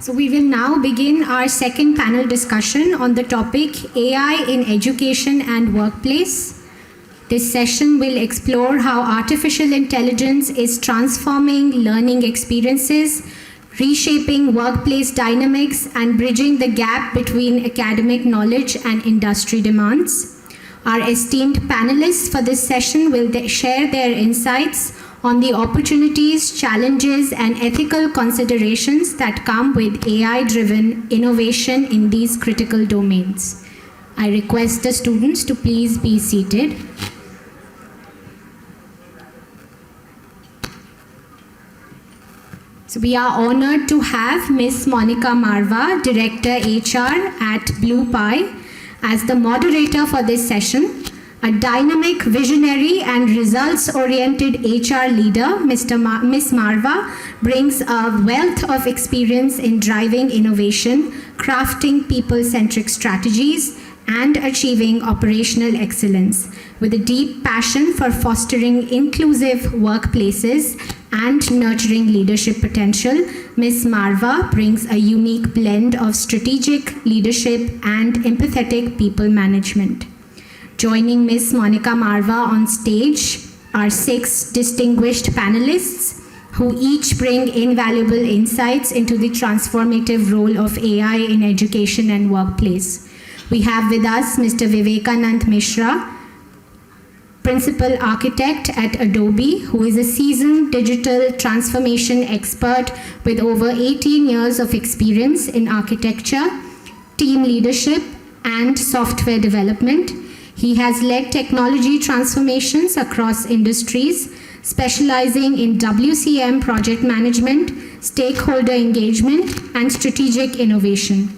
So we will now begin our second panel discussion on the topic AI in Education and Workplace. This session will explore how artificial intelligence is transforming learning experiences, reshaping workplace dynamics, and bridging the gap between academic knowledge and industry demands. Our esteemed panelists for this session will share their insights on the opportunities, challenges, and ethical considerations that come with AI-driven innovation in these critical domains. I request the students to please be seated. So we are honored to have Ms. Monica Marva, Director HR at Blue Pie, as the moderator for this session. A dynamic, visionary, and results-oriented HR leader, Ms. Marva brings a wealth of experience in driving innovation, crafting people-centric strategies, and achieving operational excellence. With a deep passion for fostering inclusive workplaces and nurturing leadership potential, Ms. Marva brings a unique blend of strategic leadership and empathetic people management. Joining Ms. Monica Marva on stage are 6 distinguished panelists who each bring invaluable insights into the transformative role of AI in education and workplace. We have with us Mr. Vivekanand Mishra, Principal Architect at Adobe, who is a seasoned digital transformation expert with over 18 years of experience in architecture, team leadership, and software development. He has led technology transformations across industries, specializing in WCM project management, stakeholder engagement, and strategic innovation.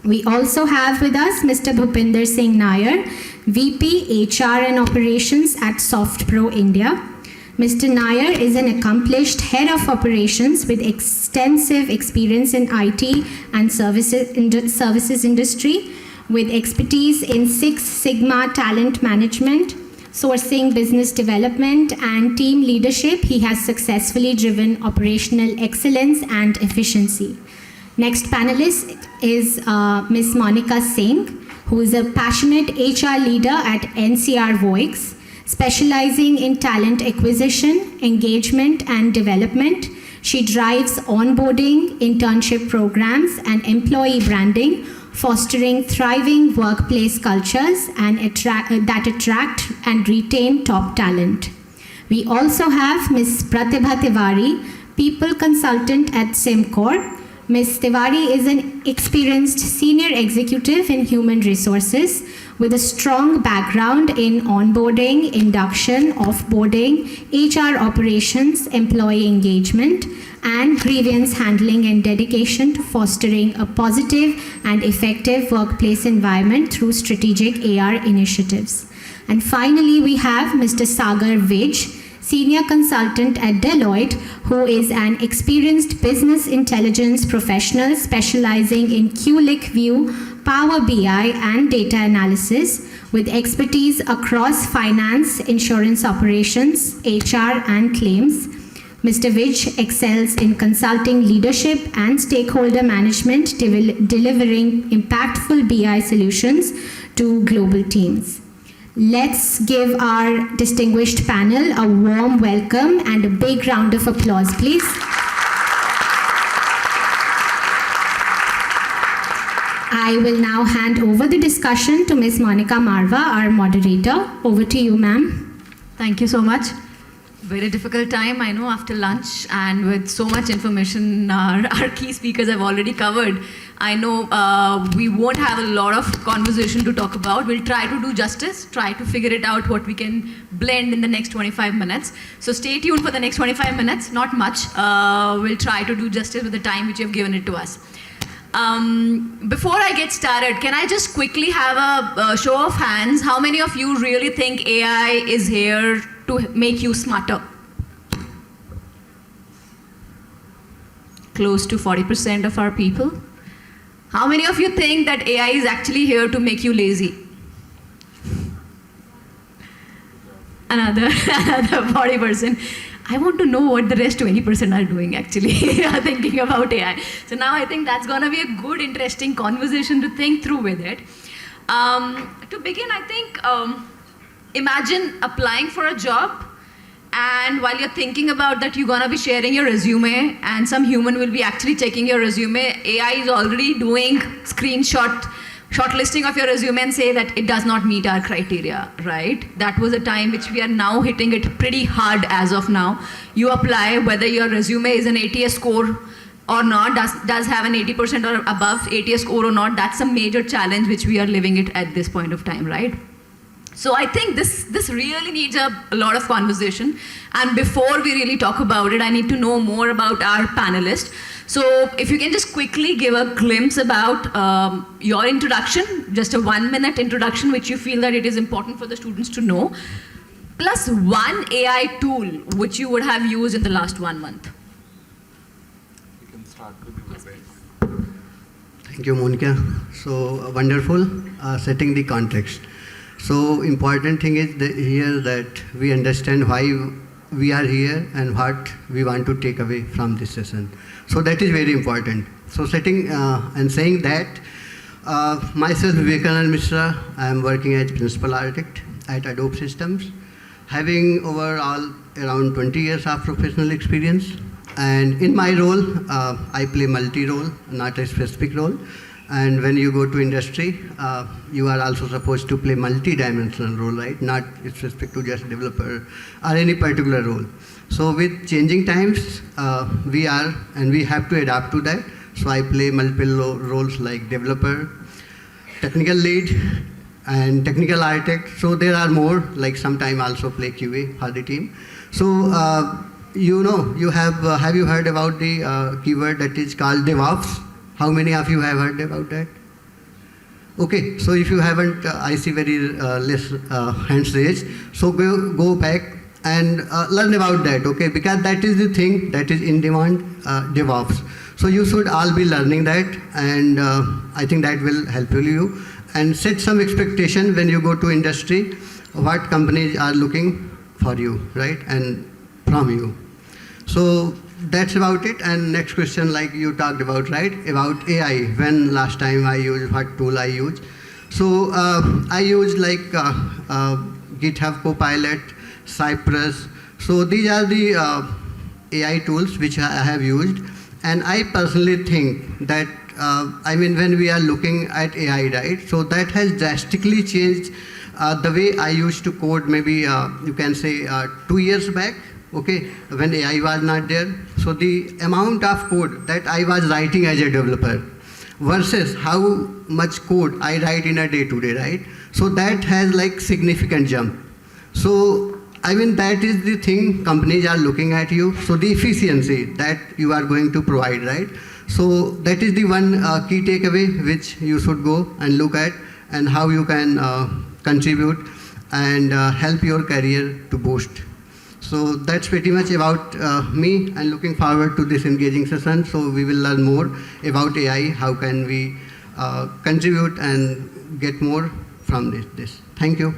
We also have with us Mr. Bhupinder Singh Nair, VP HR and Operations at SoftPro India. Mr. Nair is an accomplished head of operations with extensive experience in IT and services industry, with expertise in Six Sigma talent management, sourcing, business development, and team leadership. He has successfully driven operational excellence and efficiency. Next panelist is Ms. Monica Singh, who is a passionate HR leader at NCR Voix, specializing in talent acquisition, engagement, and development. She drives onboarding, internship programs, and employee branding, fostering thriving workplace cultures and that attract and retain top talent. We also have Ms. Pratibha Tiwari, People Consultant at SimCorp. Ms. Tiwari is an experienced senior executive in human resources with a strong background in onboarding, induction, offboarding, HR operations, employee engagement, and grievance handling, and dedication to fostering a positive and effective workplace environment through strategic AR initiatives. And finally, we have Mr. Sagar Vij, Senior Consultant at Deloitte, who is an experienced business intelligence professional specializing in QLIC View, Power BI, and data analysis, with expertise across finance, insurance operations, HR, and claims. Mr. Vij excels in consulting leadership and stakeholder management, delivering impactful BI solutions to global teams. Let's give our distinguished panel a warm welcome and a big round of applause, please. I will now hand over the discussion to Ms. Monica Marva, our moderator. Over to you, ma'am. Thank you so much. Very difficult time, I know, after lunch, and with so much information our key speakers have already covered. I know we won't have a lot of conversation to talk about. We'll try to do justice, try to figure it out what we can blend in the next 25 minutes. So stay tuned for the next 25 minutes, not much. We'll try to do justice with the time which you have given it to us. Before I get started, can I just quickly have a show of hands? How many of you really think AI is here to make you smarter? Close to 40% of our people. How many of you think that AI is actually here to make you lazy? Another 40%. I want to know what the rest 20% are doing actually, thinking about AI. So now I think that's going to be a good, interesting conversation to think through with it. To begin, I think, imagine applying for a job, and while you're thinking about that, you're going to be sharing your resume, and some human will be actually checking your resume. AI is already doing shortlisting of your resume and say that it does not meet our criteria, right? That was a time which we are now hitting it pretty hard as of now. You apply, whether your resume is an ATS score or not, does have an 80% or above ATS score or not, that's a major challenge which we are living it at this point of time, right? So I think this really needs a lot of conversation. And before we really talk about it, I need to know more about our panelists. So if you can just quickly give a glimpse about your introduction, just a 1-minute introduction, which you feel that it is important for the students to know, plus one AI tool which you would have used in the last 1 month. You can start with the Thank you, Monica. So wonderful, setting the context. So important thing is here that we understand why we are here and what we want to take away from this session. So that is very important. So setting and saying that, myself Vivekanand Mishra, I am working as Principal Architect at Adobe Systems, having overall around 20 years of professional experience. And in my role, I play multi-role, not a specific role. And when you go to industry, you are also supposed to play multi-dimensional role, right? Not specific to just developer or any particular role. So with changing times, we have to adapt to that. So I play multiple roles like developer, technical lead, and technical architect. So there are more, like sometime also play QA for the team. So you have you heard about the keyword that is called DevOps? How many of you have heard about that? Okay, so if you haven't, I see very less hands raised. So go back and learn about that, okay? Because that is the thing that is in demand, DevOps. So you should all be learning that, and I think that will help you. And set some expectation when you go to industry, what companies are looking for you, right? And from you. So that's about it. And next question, like you talked about, right? About AI. When last time I used, what tool I used? So I used like GitHub Copilot, Cypress. So these are the AI tools which I have used. And I personally think that, when we are looking at AI, right? So that has drastically changed the way I used to code maybe, you can say 2 years back. Okay, when AI was not there. So the amount of code that I was writing as a developer versus how much code I write in a day-to-day, right? So that has like significant jump. So that is the thing companies are looking at you. So the efficiency that you are going to provide, right? So that is the one key takeaway which you should go and look at, and how you can contribute and help your career to boost. So that's pretty much about me, and looking forward to this engaging session. So we will learn more about AI, how can we contribute and get more from this. Thank you.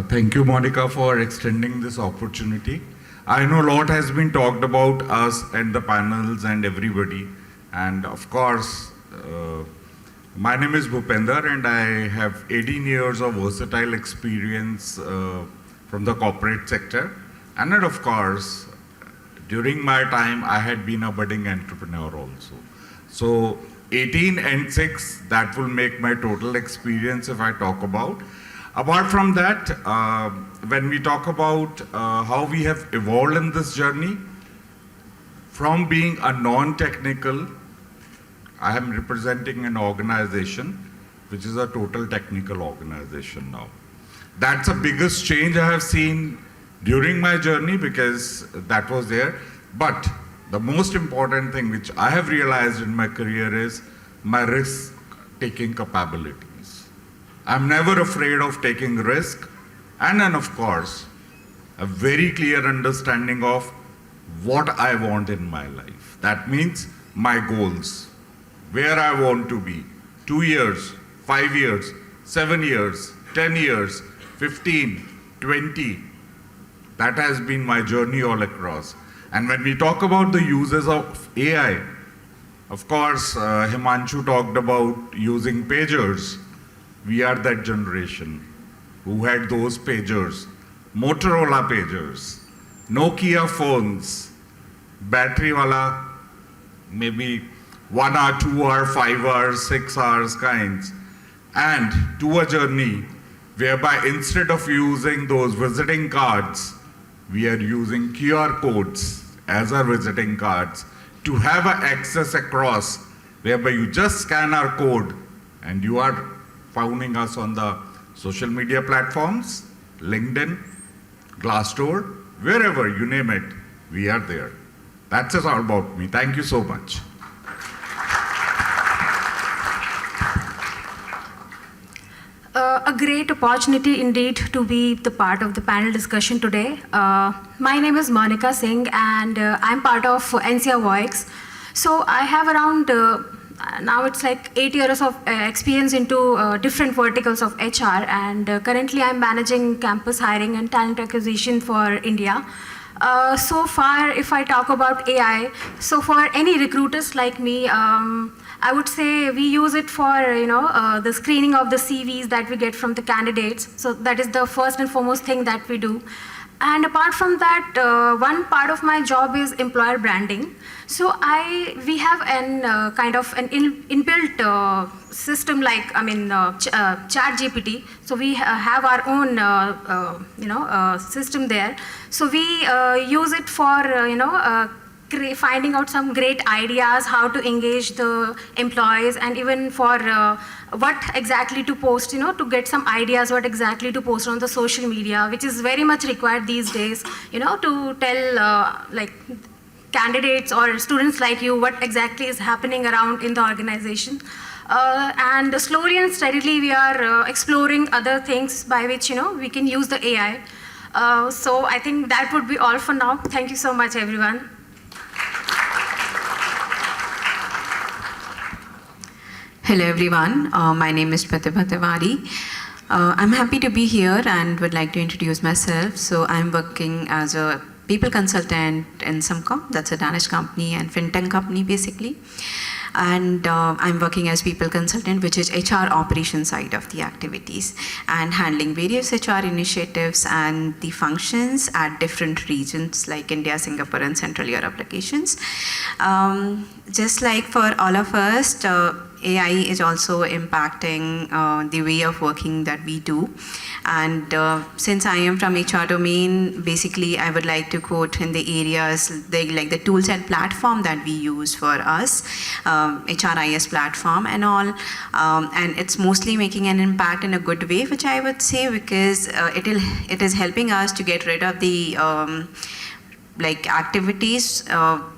Thank you, Monica, for extending this opportunity. I know a lot has been talked about us and the panels and everybody. And of course, my name is Bhupender, and I have 18 years of versatile experience from the corporate sector. And then, of course, during my time, I had been a budding entrepreneur also. So 18 and 6, that will make my total experience if I talk about. Apart from that, when we talk about how we have evolved in this journey, from being a non-technical, I am representing an organization which is a total technical organization now. That's the biggest change I have seen during my journey, because that was there. But the most important thing which I have realized in my career is my risk-taking capabilities. I'm never afraid of taking risk, and then of course, a very clear understanding of what I want in my life. That means my goals, where I want to be, 2 years, 5 years, 7 years, 10 years, 15, 20. That has been my journey all across. And when we talk about the uses of AI, of course, Himanshu talked about using pagers. We are that generation who had those pagers, Motorola pagers, Nokia phones, battery wala, maybe 1 hour, 2 hour, 5 hours, 6 hours kinds, and to a journey whereby instead of using those visiting cards, we are using QR codes as our visiting cards to have access across, whereby you just scan our code and you are finding us on the social media platforms, LinkedIn, Glassdoor, wherever you name it, we are there. That's all about me. Thank you so much. A great opportunity indeed to be the part of the panel discussion today. My name is Monica Singh and I'm part of NCR VOIX. So I have around, now it's like 8 years of experience into different verticals of HR, and currently I'm managing campus hiring and talent acquisition for India. So far, if I talk about AI, so for any recruiters like me, I would say we use it for the screening of the CVs that we get from the candidates. So that is the first and foremost thing that we do. And apart from that, one part of my job is employer branding. So we have an kind of an inbuilt system like ChatGPT. So we have our own system there. So we use it for finding out some great ideas, how to engage the employees, and even for what exactly to post, to get some ideas what exactly to post on the social media, which is very much required these days, to tell like candidates or students like you what exactly is happening around in the organization. And slowly and steadily we are exploring other things by which we can use the AI. So I think that would be all for now. Thank you so much, everyone. Hello everyone, my name is Pratibha Tiwari. I'm happy to be here and would like to introduce myself. So I'm working as a people consultant in Sumcom, that's a Danish company and fintech company basically. And I'm working as people consultant, which is HR operation side of the activities, and handling various HR initiatives and the functions at different regions like India, Singapore and Central Europe locations. Just like for all of us, AI is also impacting the way of working that we do. And since I am from HR domain, basically I would like to quote in the areas like the tools and platform that we use for us, HRIS platform and all. And it's mostly making an impact in a good way, which I would say, because it is helping us to get rid of the like activities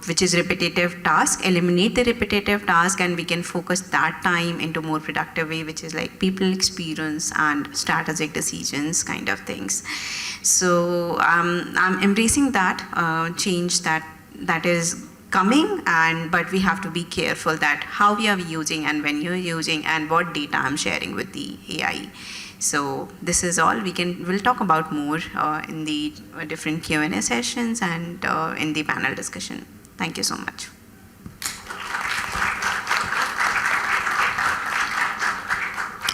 which is repetitive task, eliminate the repetitive task, and we can focus that time into more productive way, which is like people experience and strategic decisions kind of things. So I'm embracing that change that is coming, but we have to be careful that how we are using and when you're using and what data I'm sharing with the AI. So this is all. We'll talk about more in the different Q&A sessions and in the panel discussion. Thank you so much.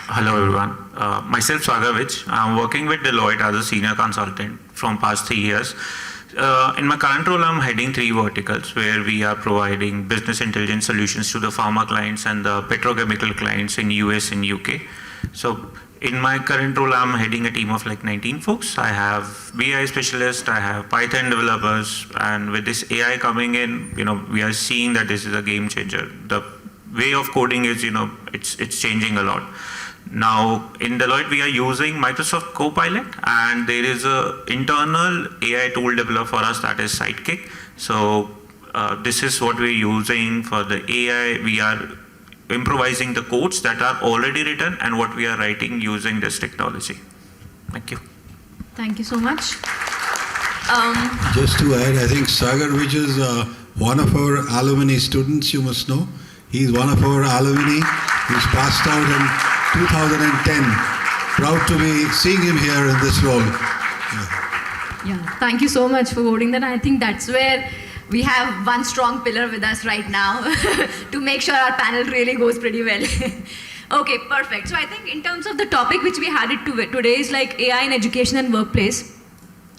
Hello everyone. Myself Swagavich. I'm working with Deloitte as a senior consultant from past 3 years. In my current role, I'm heading 3 verticals where we are providing business intelligence solutions to the pharma clients and the petrochemical clients in US and UK. So in my current role, I'm heading a team of like 19 folks. I have BI specialists, I have Python developers, and with this AI coming in, we are seeing that this is a game changer. The way of coding is, it's changing a lot. Now, in Deloitte, we are using Microsoft Copilot, and there is an internal AI tool developed for us that is Sidekick. So this is what we're using for the AI. We are improvising the codes that are already written and what we are writing using this technology. Thank you. Thank you so much. Just to add, I think Sagar, which is one of our alumni students, you must know. He's one of our alumni. He's passed out in 2010. proud to be seeing him here in this role. Yeah, thank you so much for voting that. I think that's where we have one strong pillar with us right now to make sure our panel really goes pretty well. Okay, perfect. So I think in terms of the topic which we had it today is like AI in education and workplace.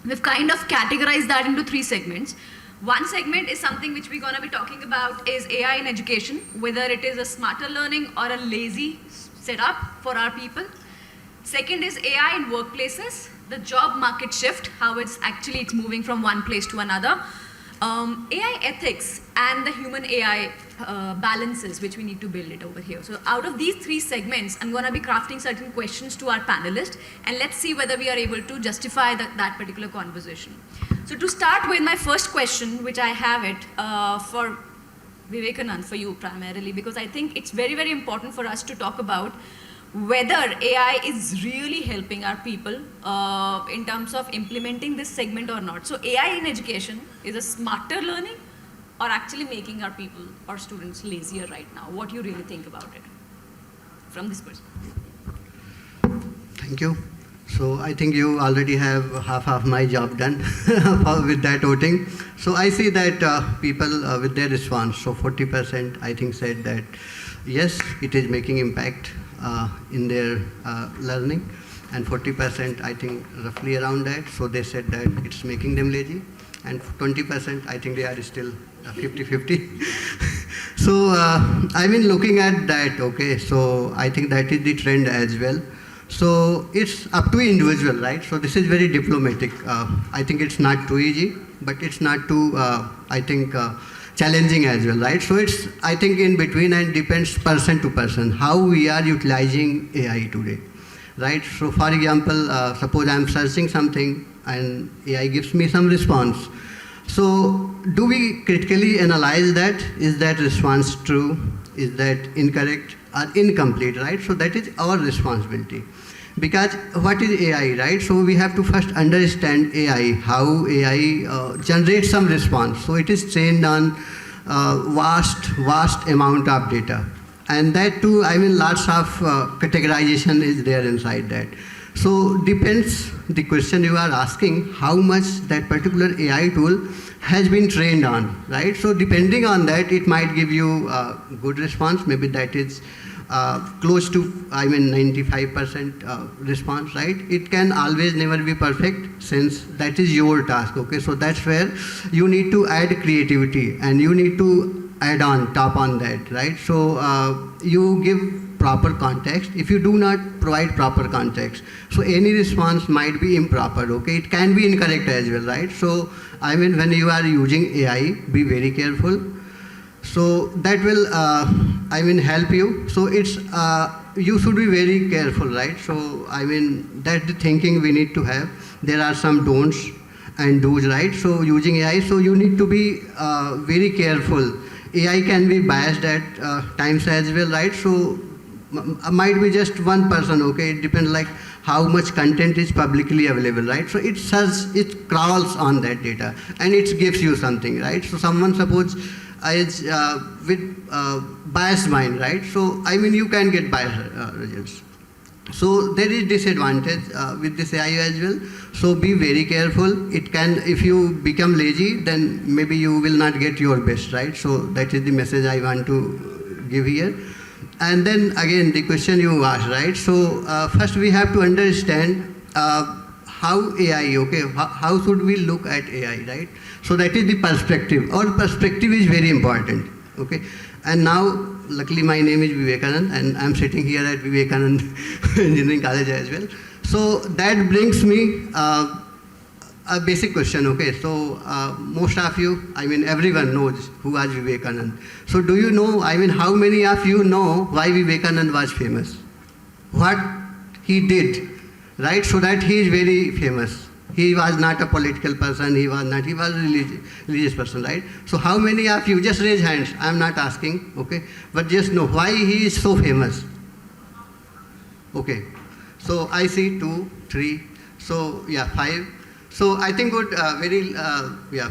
We've kind of categorized that into 3 segments. One segment is something which we're going to be talking about is AI in education, whether it is a smarter learning or a lazy setup for our people. Second is AI in workplaces, the job market shift, how it's moving from one place to another. AI ethics and the human AI balances which we need to build it over here. So out of these 3 segments, I'm going to be crafting certain questions to our panelists, and let's see whether we are able to justify that particular conversation. So to start with my first question, which I have it for Vivekanand, for you primarily, because I think it's very, very important for us to talk about whether AI is really helping our people in terms of implementing this segment or not. So AI in education is a smarter learning or actually making our people or students lazier right now? What do you really think about it from this perspective? Thank you. So I think you already have half of my job done with that voting. So I see that people with their response, so 40% I think said that yes, it is making impact in their learning, and 40% I think roughly around that, so they said that it's making them lazy, and 20% I think they are still 50-50. So I've been looking at that, okay, so I think that is the trend as well. So it's up to individual, right? So this is very diplomatic. I think it's not too easy, but it's not too, I think, challenging as well, right? So it's, I think, in between, and depends person to person, how we are utilizing AI today, right? So for example, suppose I'm searching something and AI gives me some response. So do we critically analyze that? Is that response true? Is that incorrect or incomplete, right? So that is our responsibility. Because what is AI, right? So we have to first understand AI, how AI generates some response. So it is trained on vast amount of data. And that too, I mean, lots of categorization is there inside that. So depends the question you are asking, how much that particular AI tool has been trained on, right? So depending on that, it might give you a good response. Maybe that is close to, I mean, 95% response, right? It can always never be perfect, since that is your task, okay? So that's where you need to add creativity, and you need to add on top on that, right? So you give proper context. If you do not provide proper context, so any response might be improper, okay? It can be incorrect as well, right? So I mean, when you are using AI, be very careful. So that will, I mean, help you. So it's, you should be very careful, right? So I mean, that's the thinking we need to have. There are some don'ts and do's, right? So using AI, so you need to be very careful. AI can be biased at times as well, right? So might be just one person, okay? It depends like how much content is publicly available, right? So it says, it crawls on that data and it gives you something, right? So someone suppose is with biased mind, right? So I mean, you can get biased results. So there is disadvantage with this AI as well. So be very careful. It can, if you become lazy, then maybe you will not get your best, right? So that is the message I want to give here. And then again, the question you asked, right? So first we have to understand how AI, okay, how should we look at AI, right? So that is the perspective. Our perspective is very important, okay? And now, luckily my name is Vivekanand, and I'm sitting here at Vivekanand Engineering College as well. So that brings me a basic question, okay? So most of you, I mean, everyone knows who was Vivekanand. So do you know, I mean, how many of you know why Vivekanand was famous? What he did, right? So that he is very famous. He was not a political person, he was a religious person, right? So how many of you, just raise hands, I'm not asking, okay? But just know why he is so famous. Okay, so I see 2, 3, so yeah, 5. So I think good,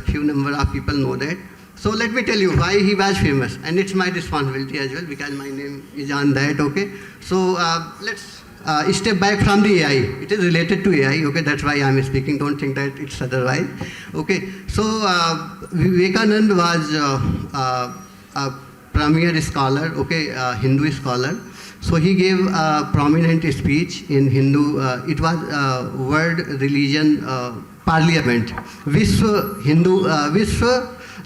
few number of people know that. So let me tell you why he was famous, and it's my responsibility as well because my name is on that, okay? So let's step back from the AI. It is related to AI, okay, that's why I'm speaking, don't think that it's otherwise. Okay, so Vivekanand was a premier scholar, okay, Hindu scholar. So he gave a prominent speech in Hindu, it was World Religion Parliament, विश्व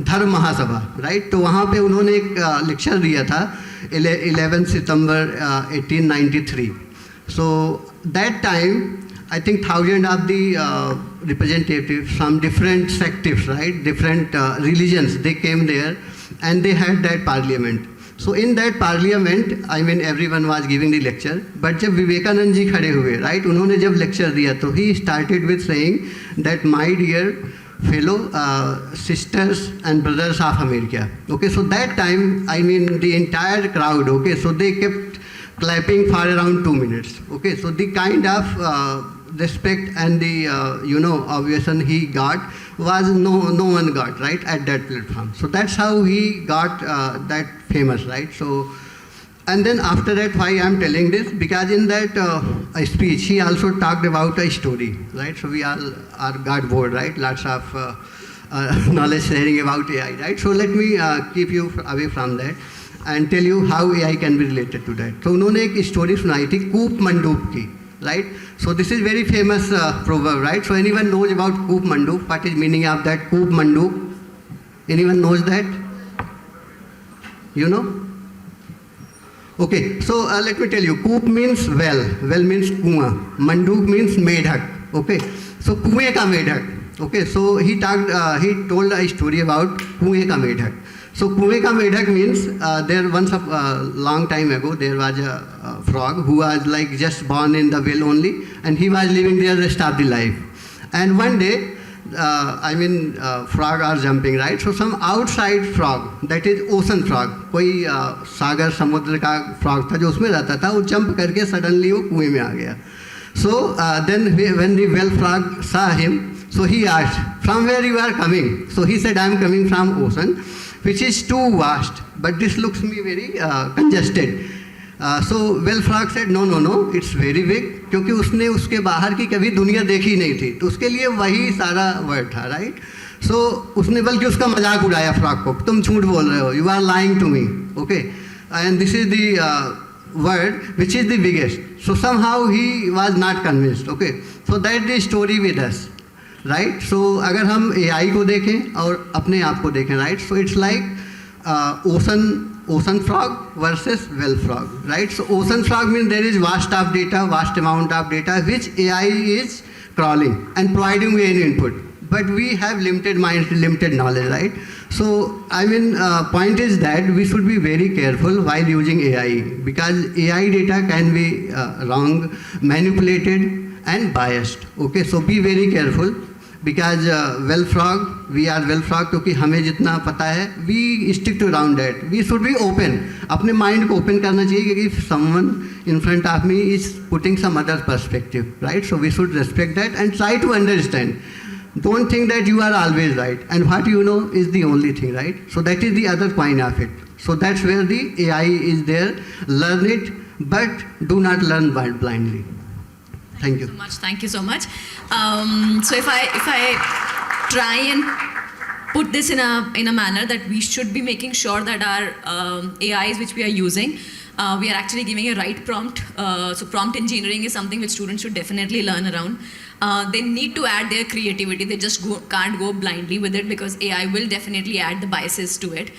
धर्म महासभा, right. तो वहाँ पे उन्होंने एक lecture दिया था 11 सितंबर 1893. So that time, I think thousands of the representatives from different sects, right, different religions, they came there and they had that parliament. So in that parliament, I mean everyone was giving the lecture, but जब विवेकानंद जी खड़े हुए, right, उन्होंने जब lecture दिया, तो he started with saying that my dear fellow sisters and brothers of America. Okay, so that time, I mean the entire crowd, okay, so they kept clapping for around 2 minutes. Okay, so the kind of respect and the ovation he got was no one got, right, at that platform. So that's how he got that famous, right. So, and then after that, why I'm telling this, because in that speech he also talked about a story, right. So we all are got bored, right, lots of knowledge sharing about AI, right. So let me keep you away from that and tell you how AI can be related to that. So उन्होंने एक story सुनाई थी कूप मंडूप की, right. So this is very famous proverb, right. So anyone knows about coop मंडूप? What is meaning of that coop मंडूप? Anyone knows that? You know? Okay, so let me tell you, coop means well, well means कुआं, मंडूप means मेढक, okay. So कुएं का मेढक, okay. So he told a story about कुएं का मेढक. So कुएं का मेढक means there once a long time ago there was a frog who was like just born in the well only, and he was living there the rest of the life. And one day, frog are jumping, right? So some outside frog, that is ocean frog, कोई सागर समुद्र का frog था जो उसमें रहता था, वो jump करके suddenly वो कुएं में आ गया. So then when the well frog saw him, so he asked, from where you are coming? So he said, I am coming from ocean, which is too vast, but this looks me very congested. So well frog said, no, it's very big, क्योंकि उसने उसके बाहर की कभी दुनिया देखी नहीं थी, तो उसके लिए वही सारा वर्ड था, राइट. सो उसने बल्कि उसका मजाक उड़ाया फ्रॉग को, तुम झूठ बोल रहे हो, you are lying to me, okay, and this is the word which is the biggest. So somehow he was not convinced, okay. So that is story with us, right. So अगर हम AI को देखें और अपने आप को देखें, right, so it's like ocean frog versus well frog, right. So ocean frog means there is vast amount of data which AI is crawling and providing me any input, but we have limited mind, limited knowledge, right. So point is that we should be very careful while using AI, because AI data can be wrong, manipulated and biased, okay. So be very careful, because well frog, we are well frog क्योंकि हमें जितना पता है, we stick to around that. We should be open, अपने mind को open करना चाहिए, क्योंकि if someone in front of me is putting some other perspective, right. So we should respect that and try to understand. Don't think that you are always right and what you know is the only thing, right. So that is the other point of it. So that's where the AI is there. Learn it, but do not learn blindly. Thank you. Thank you so much. So if I try and put this in a manner that we should be making sure that our AIs which we are using, we are actually giving a right prompt. So prompt engineering is something which students should definitely learn around. They need to add their creativity. They just can't go blindly with it, because AI will definitely add the biases to it.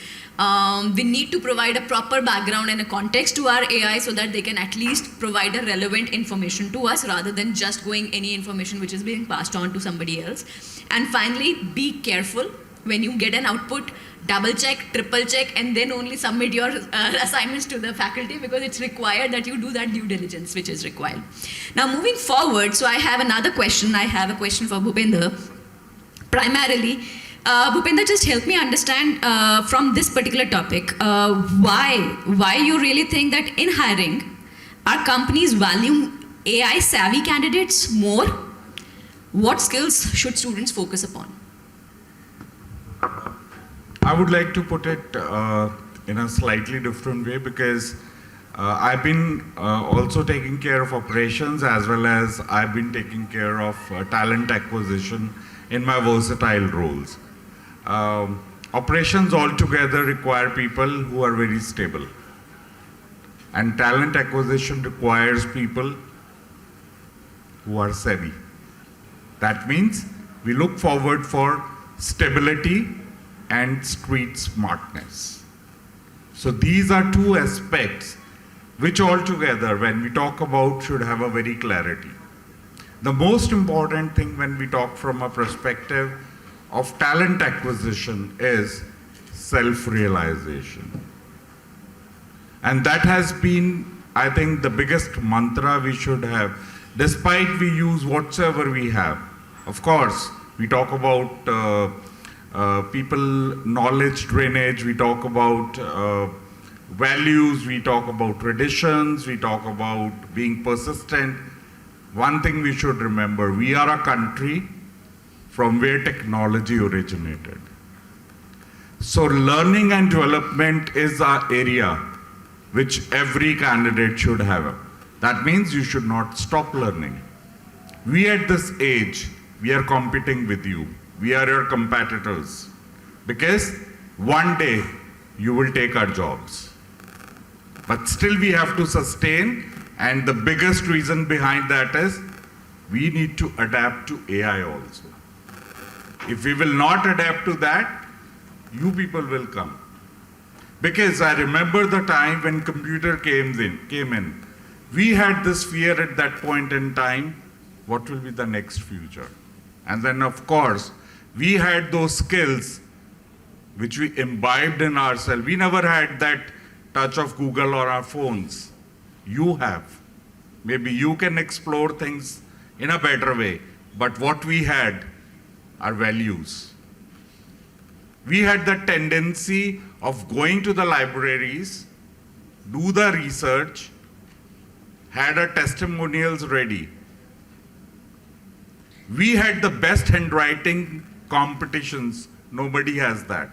We need to provide a proper background and a context to our AI so that they can at least provide a relevant information to us, rather than just going any information which is being passed on to somebody else. And finally, be careful when you get an output. Double check, triple check, and then only submit your assignments to the faculty, because it's required that you do that due diligence which is required. Now moving forward, so I have another question. I have a question for Bhupender. Primarily, Bhupender, just help me understand from this particular topic, why you really think that in hiring, our companies value AI savvy candidates more? What skills should students focus upon? I would like to put it in a slightly different way, because I've been also taking care of operations as well as I've been taking care of talent acquisition in my versatile roles. Operations altogether require people who are very stable. And talent acquisition requires people who are savvy. That means we look forward for stability and street smartness. So these are two aspects which altogether, when we talk about, should have a very clarity. The most important thing when we talk from a perspective of talent acquisition is self-realization. And that has been, I think, the biggest mantra we should have, despite we use whatsoever we have. Of course, we talk about people knowledge drainage, we talk about values, we talk about traditions, we talk about being persistent. One thing we should remember, we are a country from where technology originated. So learning and development is an area which every candidate should have. That means you should not stop learning. We at this age, we are competing with you. We are your competitors. Because one day you will take our jobs. But still we have to sustain, and the biggest reason behind that is we need to adapt to AI also. If we will not adapt to that, you people will come. Because I remember the time when computer came in. We had this fear at that point in time, what will be the next future? And then of course, we had those skills which we imbibed in ourselves. We never had that touch of Google or our phones. You have. Maybe you can explore things in a better way, but what we had are values. We had the tendency of going to the libraries, do the research, had our testimonials ready. We had the best handwriting competitions. Nobody has that.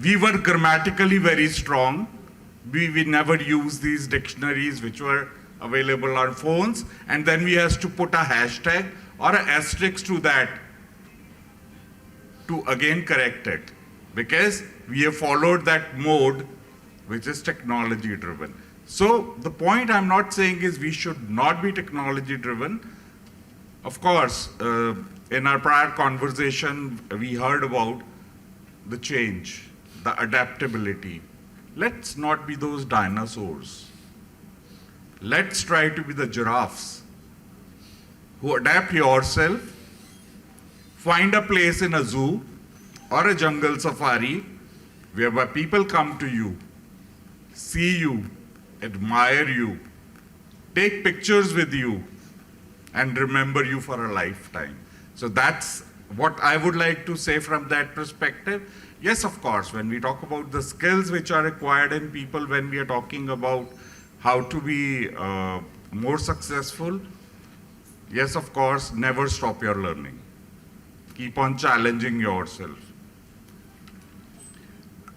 We were grammatically very strong. We never used these dictionaries which were available on phones, and then we had to put a hashtag or an asterisk to that to again correct it, because we have followed that mode which is technology driven. So the point I'm not saying is we should not be technology driven. Of course, in our prior conversation, we heard about the change, the adaptability. Let's not be those dinosaurs. Let's try to be the giraffes who adapt yourself, find a place in a zoo or a jungle safari whereby people come to you, see you, admire you, take pictures with you, and remember you for a lifetime. So that's what I would like to say from that perspective. Yes, of course, when we talk about the skills which are required in people, when we are talking about how to be more successful, yes, of course, never stop your learning. Keep on challenging yourself.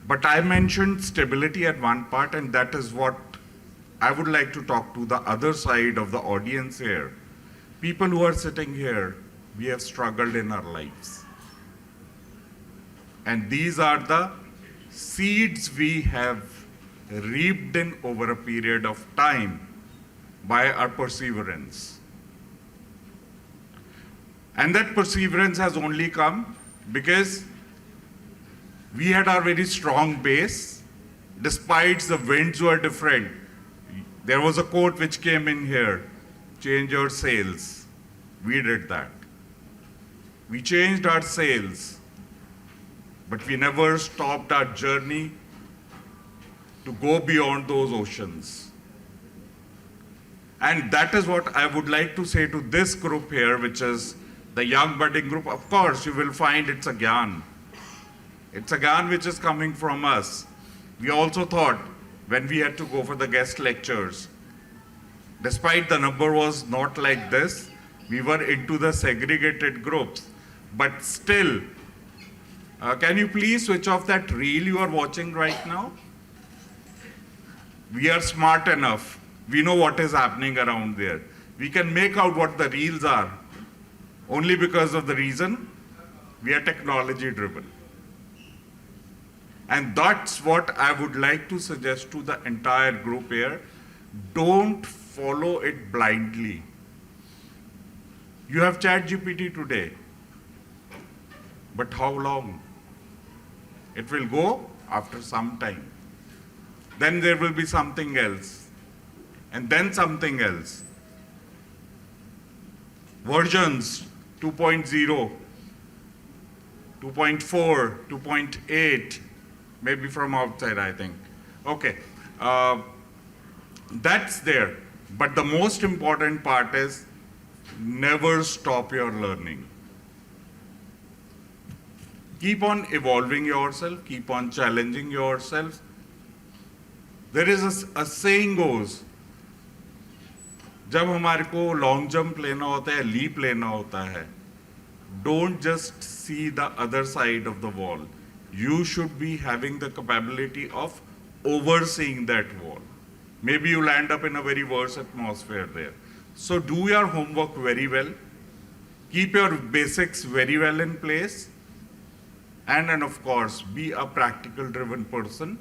But I mentioned stability at one part, and that is what I would like to talk to the other side of the audience here. People who are sitting here, we have struggled in our lives. And these are the seeds we have reaped in over a period of time by our perseverance. And that perseverance has only come because we had our very strong base, despite the winds were different. There was a quote which came in here, change your sails. We did that. We changed our sails, but we never stopped our journey to go beyond those oceans. And that is what I would like to say to this group here, which is the young budding group. Of course, you will find it's a gyan. It's a gyan which is coming from us. We also thought when we had to go for the guest lectures, despite the number was not like this, we were into the segregated groups. But still, can you please switch off that reel you are watching right now? We are smart enough. We know what is happening around there. We can make out what the reels are only because of the reason we are technology driven. And that's what I would like to suggest to the entire group here. Don't follow it blindly. You have ChatGPT today, but how long? It will go after some time. Then there will be something else, and then something else. Versions 2.0, 2.4, 2.8, maybe from outside, I think. Okay, that's there. But the most important part is never stop your learning. Keep on evolving yourself, keep on challenging yourself. There is a saying goes, जब हमारे को long jump लेना होता है, leap लेना होता है, don't just see the other side of the wall. You should be having the capability of overseeing that wall. Maybe you'll end up in a very worse atmosphere there. So do your homework very well. Keep your basics very well in place. And then of course, be a practical driven person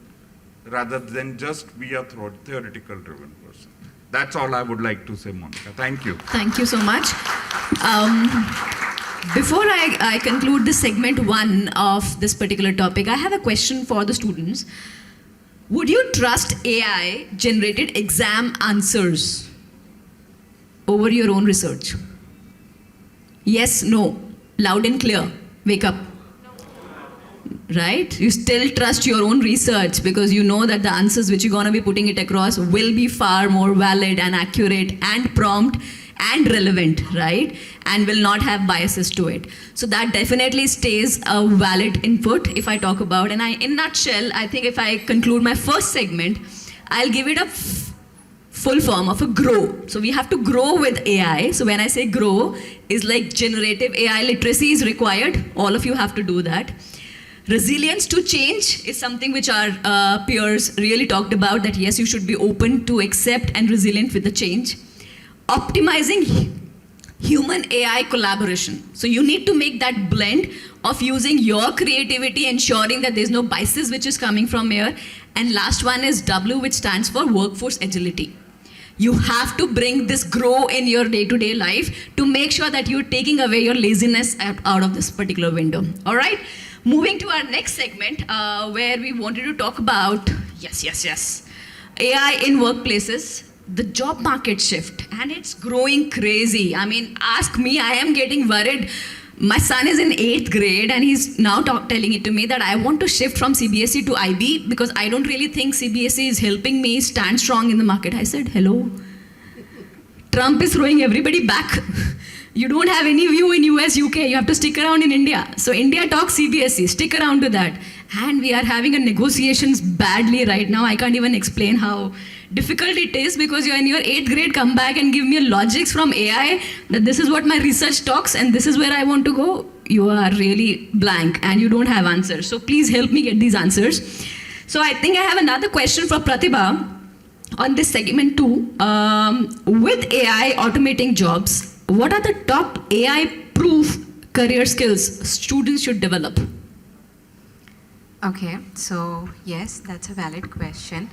rather than just be a theoretical driven person. That's all I would like to say, Monica. Thank you. Thank you so much. Before I conclude this segment 1 of this particular topic, I have a question for the students. Would you trust AI generated exam answers over your own research? Yes, no, loud and clear. Wake up. Right? You still trust your own research because you know that the answers which you're going to be putting it across will be far more valid and accurate and prompt and relevant, right? And will not have biases to it. So that definitely stays a valid input if I talk about. And in a nutshell, I think if I conclude my first segment, I'll give it a full form of a grow. So we have to grow with AI. So when I say grow, is like generative AI literacy is required. All of you have to do that. Resilience to change is something which our peers really talked about, that yes, you should be open to accept and resilient with the change. Optimizing human AI collaboration. So you need to make that blend of using your creativity, ensuring that there's no biases which is coming from here. And last one is W, which stands for workforce agility. You have to bring this grow in your day-to-day life to make sure that you're taking away your laziness out of this particular window. All right? Moving to our next segment, where we wanted to talk about, yes, AI in workplaces, the job market shift, and it's growing crazy. I mean, ask me, I am getting worried. My son is in 8th grade and he's now telling it to me that I want to shift from CBSE to IB because I don't really think CBSE is helping me stand strong in the market. I said, hello, Trump is throwing everybody back. You don't have any view in US, UK, you have to stick around in India. So India talks CBSE, stick around to that. And we are having a negotiations badly right now. I can't even explain how difficult it is because you're in your 8th grade, come back and give me a logics from AI that this is what my research talks and this is where I want to go. You are really blank and you don't have answers. So please help me get these answers. So I think I have another question for Pratibha on this segment 2. With AI automating jobs, what are the top AI-proof career skills students should develop? Okay, so yes, that's a valid question.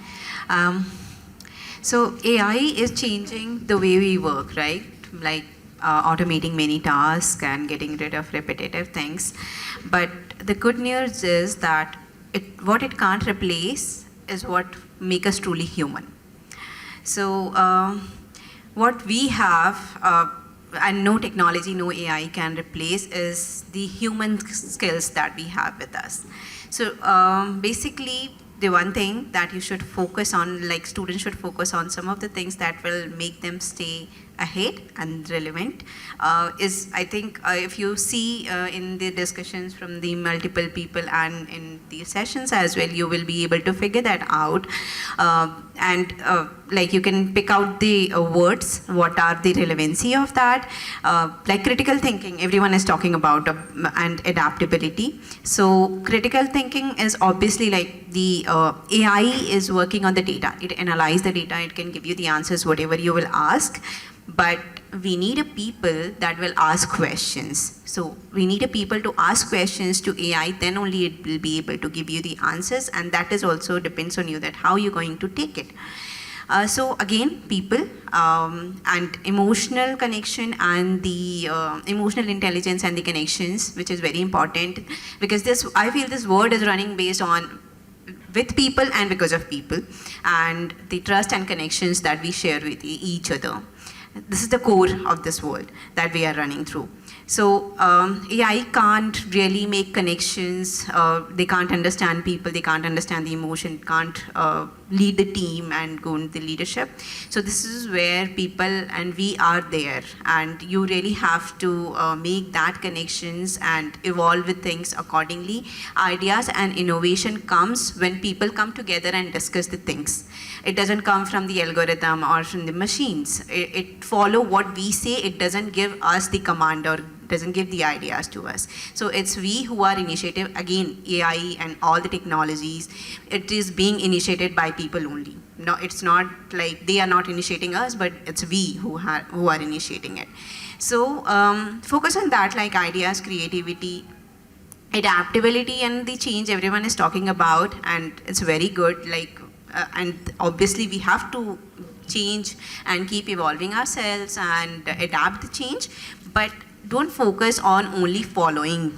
So AI is changing the way we work, right? Like automating many tasks and getting rid of repetitive things. But the good news is that what it can't replace is what makes us truly human. So what we have, and no technology, no AI can replace, is the human skills that we have with us. So basically, the one thing that you should focus on, like students should focus on some of the things that will make them stay ahead and relevant is, I think, if you see in the discussions from the multiple people and in the sessions as well, you will be able to figure that out. And like you can pick out the words, what are the relevancy of that. Like critical thinking, everyone is talking about, and adaptability. So critical thinking is obviously like the AI is working on the data. It analyzes the data, it can give you the answers, whatever you will ask. But we need a people that will ask questions. So we need a people to ask questions to AI, then only it will be able to give you the answers, and that is also depends on you, that how you're going to take it. So again, people and emotional connection and the emotional intelligence and the connections, which is very important, because this, I feel this world is running based on with people and because of people, and the trust and connections that we share with each other. This is the core of this world that we are running through. So AI can't really make connections, they can't understand people, they can't understand the emotion, can't lead the team and go into the leadership. So this is where people and we are there, and you really have to make that connections and evolve with things accordingly. Ideas and innovation comes when people come together and discuss the things. It doesn't come from the algorithm or from the machines. It follow what we say. It doesn't give us the command or doesn't give the ideas to us. So it's we who are initiative. Again, AI and all the technologies, it is being initiated by people only. No, it's not like they are not initiating us, but it's we who are initiating it. So focus on that, like ideas, creativity, adaptability, and the change everyone is talking about, and it's very good. Like, and obviously we have to change and keep evolving ourselves and adapt the change, but don't focus on only following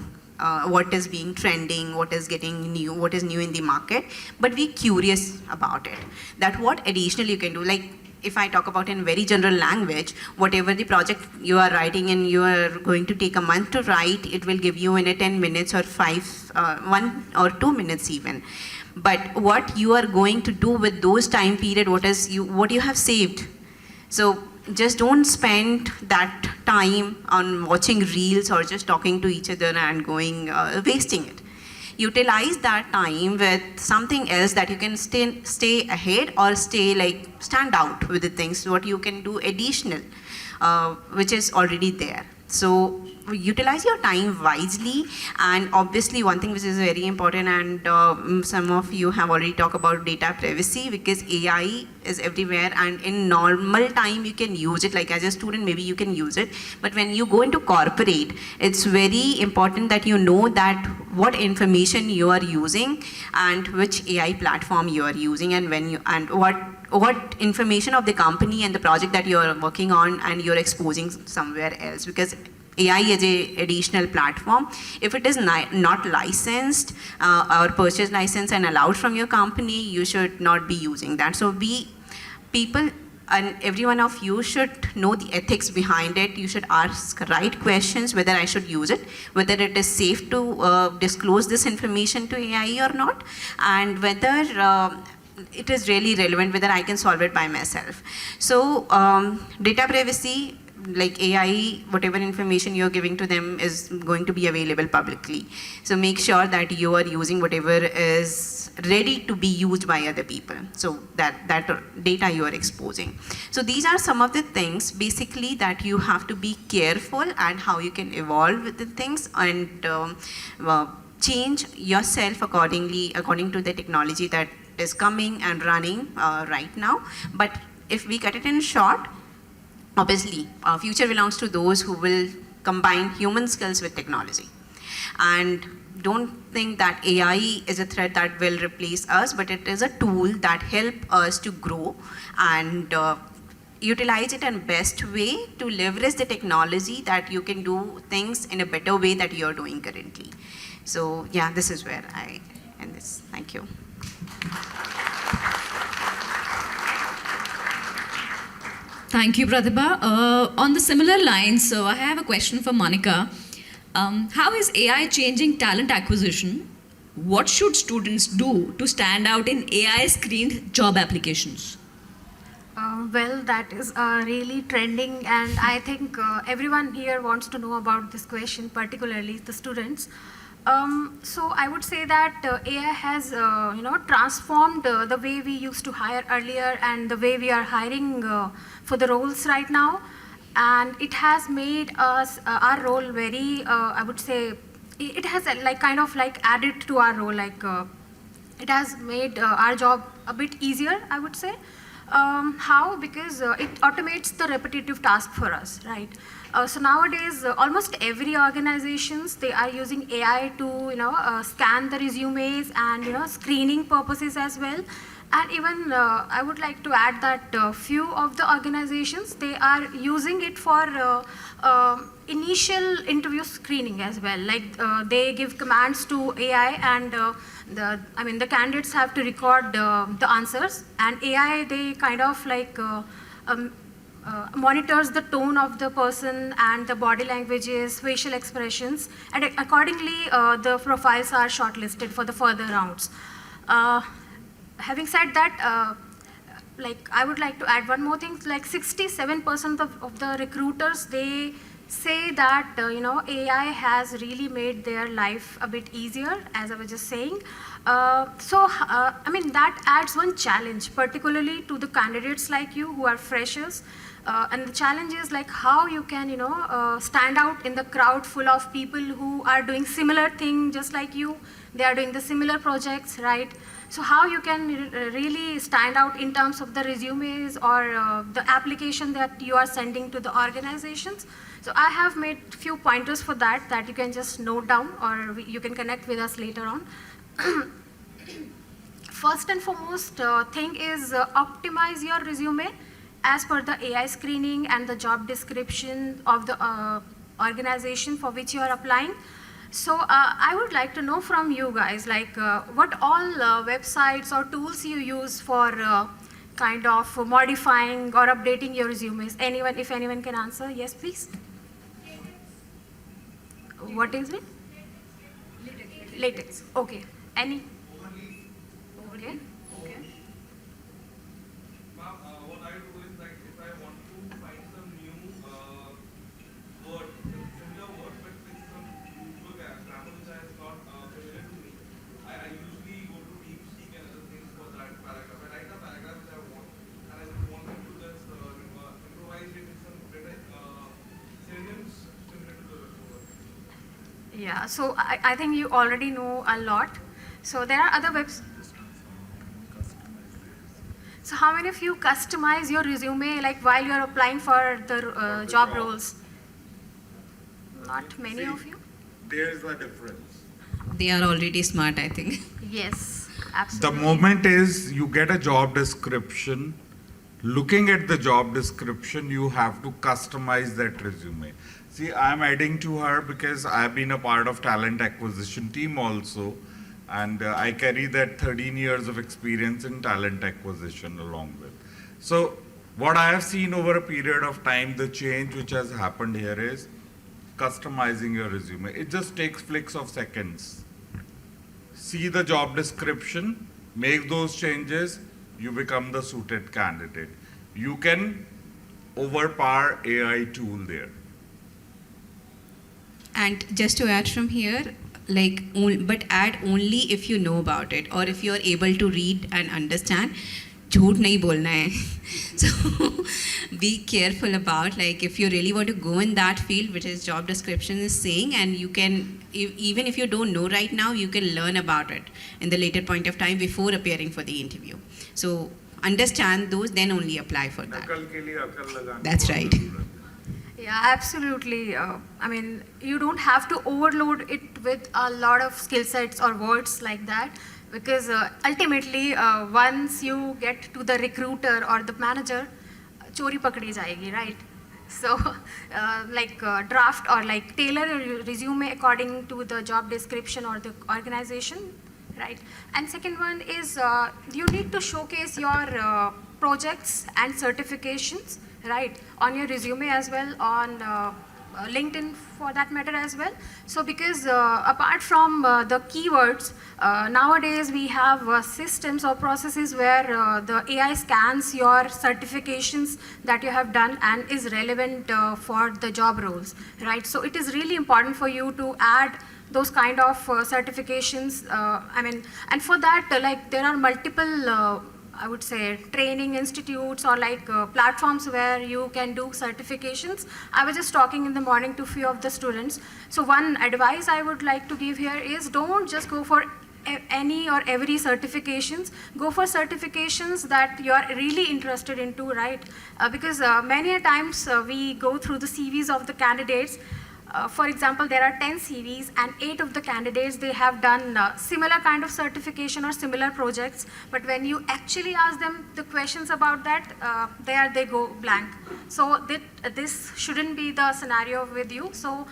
what is being trending, what is getting new, what is new in the market, but be curious about it, that what additional you can do. Like if I talk about in very general language, whatever the project you are writing and you are going to take a month to write, it will give you in a 10 minutes or 1 or 2 minutes even. But what you are going to do with those time period, what you have saved. So just don't spend that time on watching reels or just talking to each other and going wasting it. Utilize that time with something else that you can stay ahead or stand out with the things what you can do additional, which is already there. So utilize your time wisely. And obviously one thing which is very important, and some of you have already talked about data privacy, because AI is everywhere, and in normal time you can use it, like as a student maybe you can use it, but when you go into corporate, it's very important that you know that what information you are using and which AI platform you are using, and when you, and what information of the company and the project that you are working on and you're exposing somewhere else, because AI is a additional platform. If it is not licensed or purchase license and allowed from your company, you should not be using that. So people and every one of you should know the ethics behind it. You should ask right questions, whether I should use it, whether it is safe to disclose this information to AI or not, and whether it is really relevant, whether I can solve it by myself. So data privacy, like AI, whatever information you're giving to them is going to be available publicly. So make sure that you are using whatever is ready to be used by other people, so that data you are exposing. So these are some of the things basically that you have to be careful, and how you can evolve with the things and change yourself accordingly, according to the technology that is coming and running right now. But if we cut it in short, obviously, our future belongs to those who will combine human skills with technology. And don't think that AI is a threat that will replace us, but it is a tool that helps us to grow and utilize it in best way to leverage the technology, that you can do things in a better way that you're doing currently. So yeah, this is where I end this. Thank you. Thank you, Pratibha. On the similar lines, so I have a question for Monica. How is AI changing talent acquisition? What should students do to stand out in AI-screened job applications? Well, that is really trending, and I think everyone here wants to know about this question, particularly the students. So I would say that AI has, transformed the way we used to hire earlier and the way we are hiring for the roles right now, and it has made us our role very, I would say, it has like kind of like added to our role, like. It has made our job a bit easier, I would say. How? Because it automates the repetitive task for us, right? So nowadays, almost every organizations, they are using AI to, scan the resumes and, screening purposes as well. And even I would like to add that few of the organizations, they are using it for initial interview screening as well. Like they give commands to AI and the candidates have to record the answers, and AI, they kind of like monitors the tone of the person and the body languages, facial expressions, and accordingly the profiles are shortlisted for the further rounds. Having said that, like I would like to add one more thing. Like 67% of the recruiters, they say that AI has really made their life a bit easier, as I was just saying. That adds one challenge, particularly to the candidates like you who are freshers. And the challenge is like how you can stand out in the crowd full of people who are doing similar thing just like you. They are doing the similar projects, right? So how you can really stand out in terms of the resumes or the application that you are sending to the organizations. So I have made few pointers for that you can just note down, or you can connect with us later on. First and foremost thing is optimize your resume as per the AI screening and the job description of the organization for which you are applying. So I would like to know from you guys, like what all websites or tools you use for kind of modifying or updating your resumes. Anyone, if anyone can answer, yes, please. What is it? Latex. Okay. Any? Okay. Okay. What I do is like if I want to find some new word, similar word, but with some usual grammar which I is not familiar to me, I usually go to DeepSeek and other things for that paragraph. I write a paragraph which I want, and I just want them to just improvise it with some better synonyms similar to the word. Yeah, so I think you already know a lot. So there are other webs. So how many of you customize your resume like while you're applying for the job roles? Not many of you? There's a difference. They are already smart, I think. Yes, The absolutely. moment is you get a job description. Looking at the job description, you have to customize that resume. See, I'm adding to her because I've been a part of talent acquisition team also, and I carry that 13 years of experience in talent acquisition along with. So what I have seen over a period of time, the change which has happened here is customizing your resume. It just takes flicks of seconds. See the job description, make those changes, you become the suited candidate. You can overpower AI tool there. And just to add from here, but add only if you know about it or if you are able to read and understand. झूठ नहीं बोलना है. So be careful about, like, if you really want to go in that field, which is job description is saying, and you can, even if you don't know right now, you can learn about it in the later point of time before appearing for the interview. So understand those, then only apply for that. That's right. Yeah, absolutely. You don't have to overload it with a lot of skill sets or words like that, because ultimately, once you get to the recruiter or the manager, chori pakdi jayegi, right? So, draft or like tailor your resume according to the job description or the organization, right? And second one is you need to showcase your projects and certifications, right, on your resume as well, on LinkedIn for that matter as well. So because apart from the keywords, nowadays we have systems or processes where the AI scans your certifications that you have done and is relevant for the job roles, right? So it is really important for you to add those kind of certifications. And for that, like there are multiple I would say training institutes or like platforms where you can do certifications. I was just talking in the morning to a few of the students. So one advice I would like to give here is don't just go for any or every certifications. Go for certifications that you are really interested into, right? Because many a times we go through the CVs of the candidates. For example, there are 10 CVs and 8 of the candidates, they have done similar kind of certification or similar projects. But when you actually ask them the questions about that, they go blank. So this shouldn't be the scenario with you. So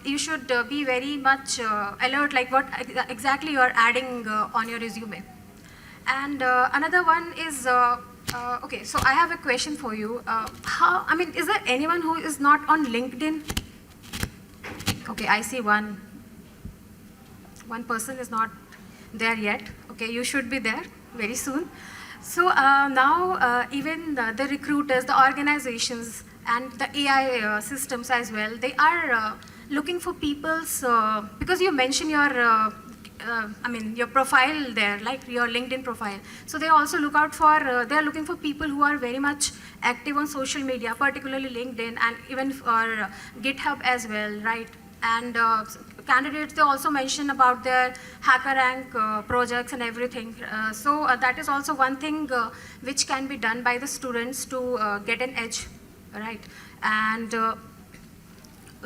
you should be very much alert, like what exactly you are adding on your resume. And another one is, okay, so I have a question for you. Is there anyone who is not on LinkedIn? Okay, I see one person is not there yet. Okay, you should be there very soon. So now even the recruiters, the organizations, and the AI systems as well, they are looking for people's, because you mentioned your your profile there, like your LinkedIn profile. So they also look out for, they are looking for people who are very much active on social media, particularly LinkedIn and even for GitHub as well, right? And candidates, they also mention about their HackerRank projects and everything. So that is also one thing which can be done by the students to get an edge, right? And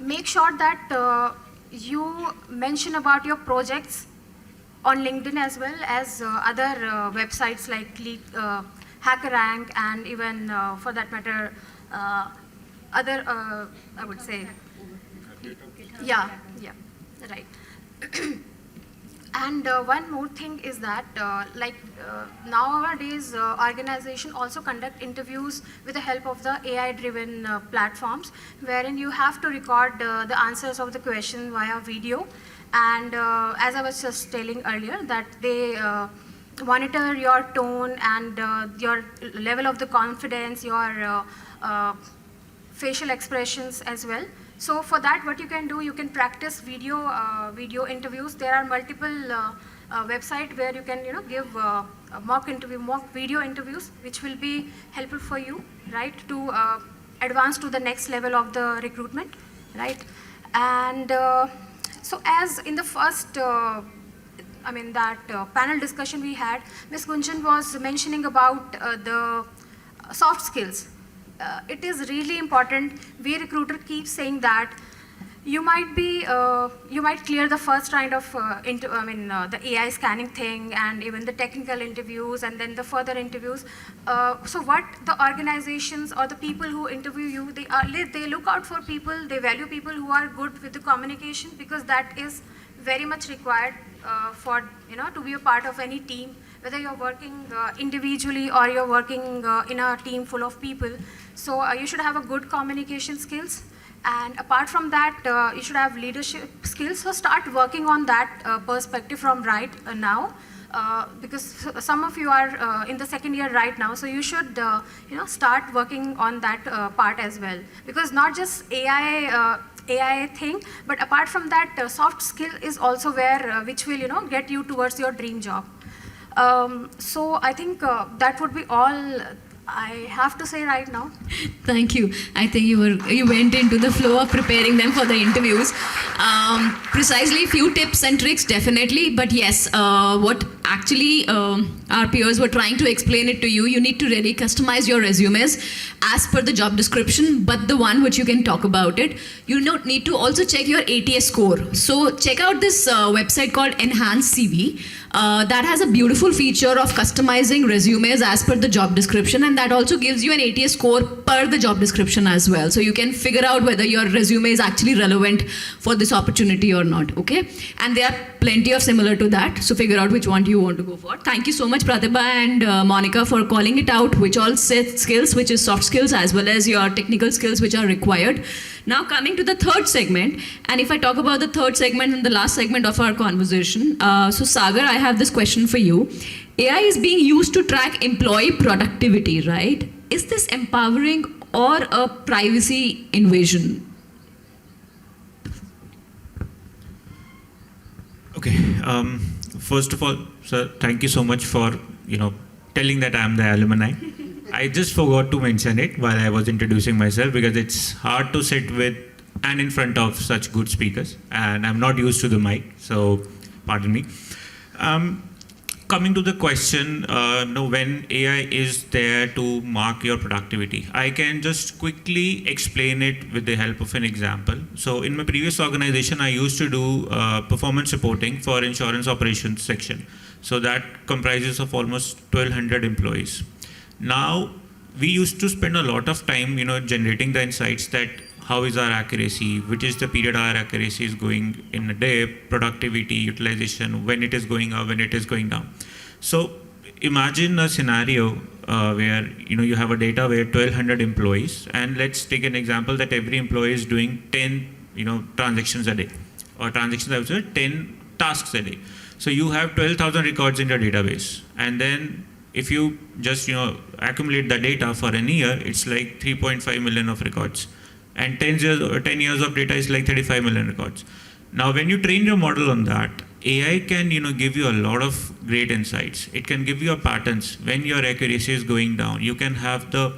make sure that you mention about your projects on LinkedIn as well as other websites like HackerRank and even for that matter other, I would say, yeah, right. And one more thing is that nowadays organization also conduct interviews with the help of the AI-driven platforms, wherein you have to record the answers of the question via video. And as I was just telling earlier, that they monitor your tone and your level of the confidence, your facial expressions as well. So for that, what you can do, you can practice video interviews. There are multiple websites where you can give mock video interviews, which will be helpful for you, right, to advance to the next level of the recruitment, right? And so as in the first, panel discussion we had, Ms. Gunjan was mentioning about the soft skills. It is really important. We recruiter keep saying that you might clear the first round of the AI scanning thing and even the technical interviews and then the further interviews. So what the organizations or the people who interview you, they look out for people, they value people who are good with the communication, because that is very much required for to be a part of any team, whether you're working individually or you're working in a team full of people. So you should have a good communication skills. And apart from that, you should have leadership skills. So start working on that perspective from right now, because some of you are in the second year right now. So you should start working on that part as well, because not just AI thing, but apart from that, soft skill is also where which will get you towards your dream job. So I think that would be all I have to say right now. Thank you. I think you went into the flow of preparing them for the interviews. Precisely, few tips and tricks, definitely. But yes, what actually our peers were trying to explain it to you, you need to really customize your resumes as per the job description, but the one which you can talk about it. You need to also check your ATS score. So check out this website called Enhance CV. That has a beautiful feature of customizing resumes as per the job description, and that also gives you an ATS score per the job description as well. So you can figure out whether your resume is actually relevant for this opportunity or not, okay? And there are plenty of similar to that, so figure out which one you want to go for. Thank you so much, Pratibha and Monica, for calling it out, which all set skills, which is soft skills, as well as your technical skills which are required Now coming to the third segment, and if I talk about the third segment and the last segment of our conversation, so Sagar, I have this question for you. AI is being used to track employee productivity, right? Is this empowering or a privacy invasion? Okay. First of all, sir, thank you so much for telling that I'm the alumni. I just forgot to mention it while I was introducing myself because it's hard to sit with and in front of such good speakers, and I'm not used to the mic, so pardon me. Coming to the question, when AI is there to mark your productivity, I can just quickly explain it with the help of an example. So in my previous organization, I used to do performance reporting for insurance operations section. So that comprises of almost 1,200 employees. Now, we used to spend a lot of time, generating the insights that how is our accuracy, which is the period our accuracy is going in a day, productivity, utilization, when it is going up, when it is going down. So imagine a scenario where you have a data where 1,200 employees, and let's take an example that every employee is doing 10 transactions a day, or transactions I would say 10 tasks a day. So you have 12,000 records in your database, and then if you just accumulate the data for a year, it's like 3.5 million of records, and 10 years of data is like 35 million records. Now when you train your model on that, AI can give you a lot of great insights. It can give you patterns when your accuracy is going down. You can have the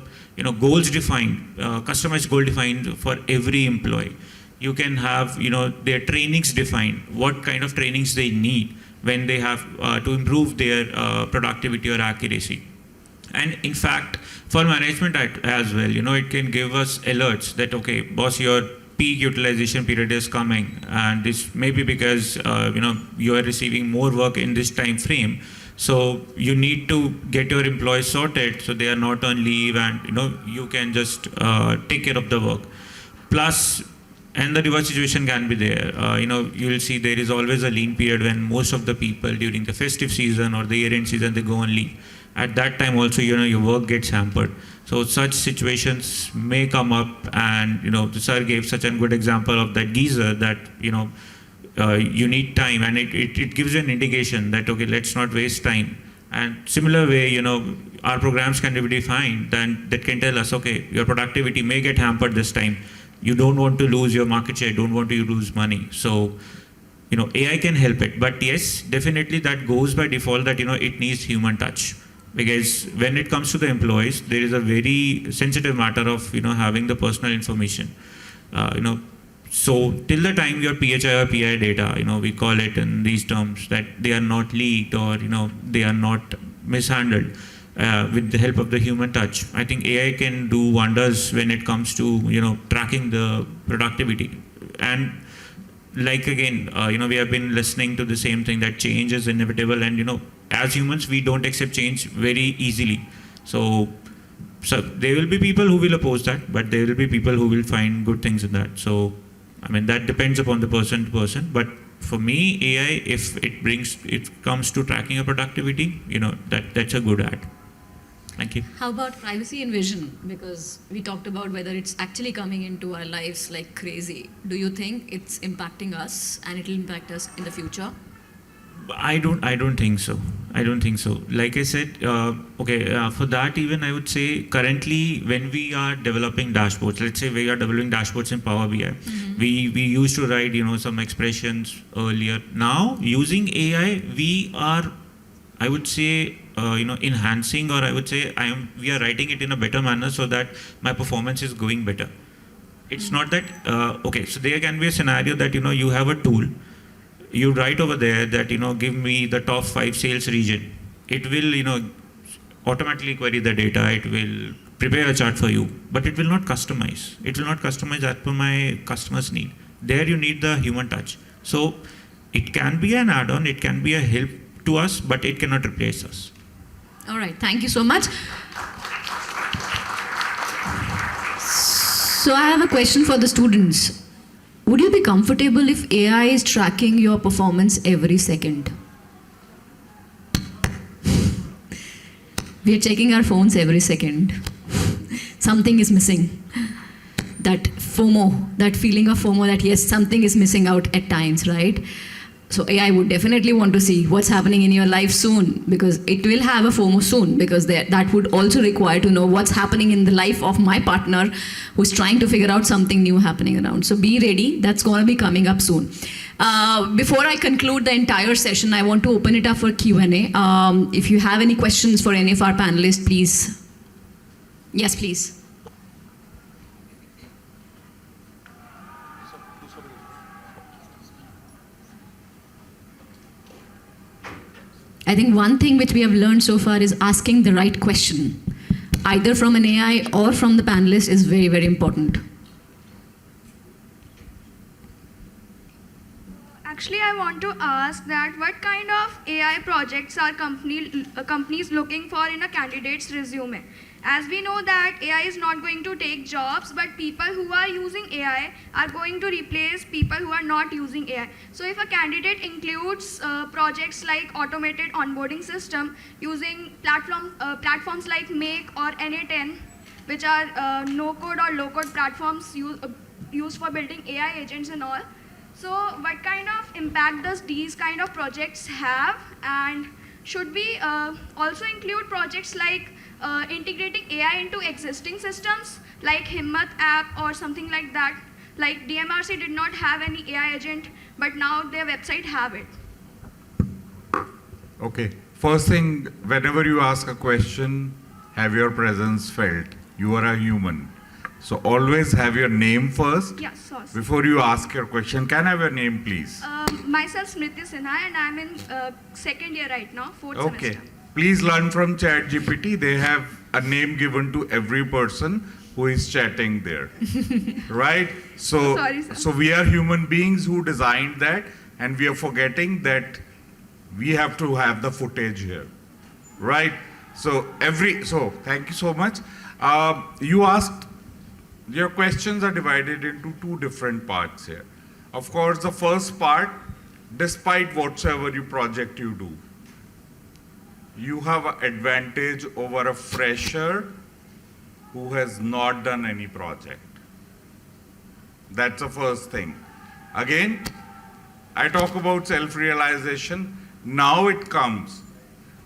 goals defined, customized goal defined for every employee. You can have their trainings defined, what kind of trainings they need when they have to improve their productivity or accuracy. And in fact, for management as well, it can give us alerts that, okay, boss, your peak utilization period is coming, and this may be because you are receiving more work in this time frame. So you need to get your employees sorted so they are not on leave, and you can just take care of the work. Plus, and the reverse situation can be there. You will see there is always a lean period when most of the people during the festive season or the year-end season, they go on leave. At that time also, your work gets hampered. So such situations may come up, and the sir gave such a good example of that geyser that you need time, and it gives you an indication that, okay, let's not waste time. And similar way, our programs can be defined, then that can tell us, okay, your productivity may get hampered this time. You don't want to lose your market share, don't want to lose money. So, AI can help it. But yes, definitely that goes by default that, it needs human touch. Because when it comes to the employees, there is a very sensitive matter of, having the personal information. So till the time your PHI or PI data, we call it in these terms, that they are not leaked or, they are not mishandled. With the help of the human touch, I think AI can do wonders when it comes to tracking the productivity. And like again, we have been listening to the same thing, that change is inevitable, and as humans we don't accept change very easily. So there will be people who will oppose that, but there will be people who will find good things in that. So I mean, that depends upon the person to person. But for me, AI, if it comes to tracking your productivity, that's a good ad. Thank you. How about privacy invasion? Because we talked about whether it's actually coming into our lives like crazy. Do you think it's impacting us and it'll impact us in the future? I don't think so. I don't think so. Like I said, for that even I would say currently when we are developing dashboards, let's say we are developing dashboards in Power BI, we used to write some expressions earlier. Now using AI, we are, I would say, enhancing, or I would say we are writing it in a better manner so that my performance is going better. It's not that, so there can be a scenario that, you have a tool, you write over there that, give me the top 5 sales region. It will, automatically query the data, it will prepare a chart for you, but it will not customize. It will not customize as per my customer's need. There you need the human touch. So it can be an add-on, it can be a help to us, but it cannot replace us. All right, thank you so much. So I have a question for the students. Would you be comfortable if AI is tracking your performance every second? We are checking our phones every second. Something is missing. That FOMO, that feeling of FOMO that yes, something is missing out at times, right? So AI would definitely want to see what's happening in your life soon, because it will have a FOMO soon, because that would also require to know what's happening in the life of my partner who's trying to figure out something new happening around. So be ready, that's going to be coming up soon. Before I conclude the entire session, I want to open it up for Q&A. If you have any questions for any of our panelists, please. Yes, please. I think one thing which we have learned so far is asking the right question, either from an AI or from the panelist, is very, very important. Actually, I want to ask that what kind of AI projects are companies looking for in a candidate's resume? As we know that AI is not going to take jobs, but people who are using AI are going to replace people who are not using AI. So if a candidate includes projects like automated onboarding system using platforms like Make or NA10, which are no-code or low-code platforms used for building AI agents and all. So what kind of impact does these kind of projects have? And should we also include projects like integrating AI into existing systems like Himmat app or something like that? Like DMRC did not have any AI agent, but now their website have it. Okay. First thing, whenever you ask a question, have your presence felt. You are a human. So always have your name first. Yes, sorry. Before you ask your question. Can I have your name, please? Myself Smriti Sinha, and I'm in second year right now, fourth Okay. semester. Please learn from ChatGPT. They have a name given to every person who is chatting there. Right? So, Sorry, sir. so we are human beings who designed that, and we are forgetting that we have to have the footage here. Right? So thank you so much. You asked, your questions are divided into two different parts here. Of course, the first part, despite whatsoever project you do, you have an advantage over a fresher who has not done any project. That's the first thing. Again, I talk about self-realization. Now it comes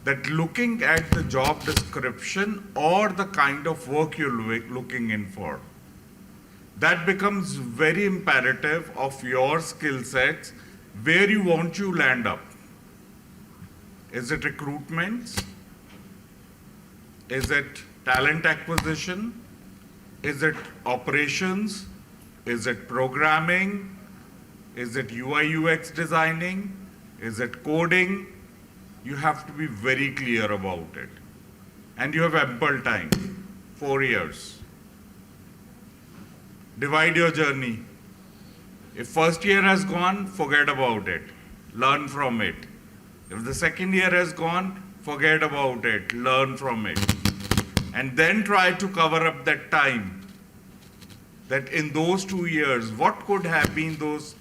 that looking at the job description or the kind of work you're looking in for, that becomes very imperative of your skill sets, where you want to land up. Is it recruitment? Is it talent acquisition? Is it operations? Is it programming? Is it UI UX designing? Is it coding? You have to be very clear about it. And you have ample time, 4 years. Divide your journey. If first year has gone, forget about it. Learn from it. If the second year has gone, forget about it. Learn from it. And then try to cover up that time. That in those 2 years, what could have been those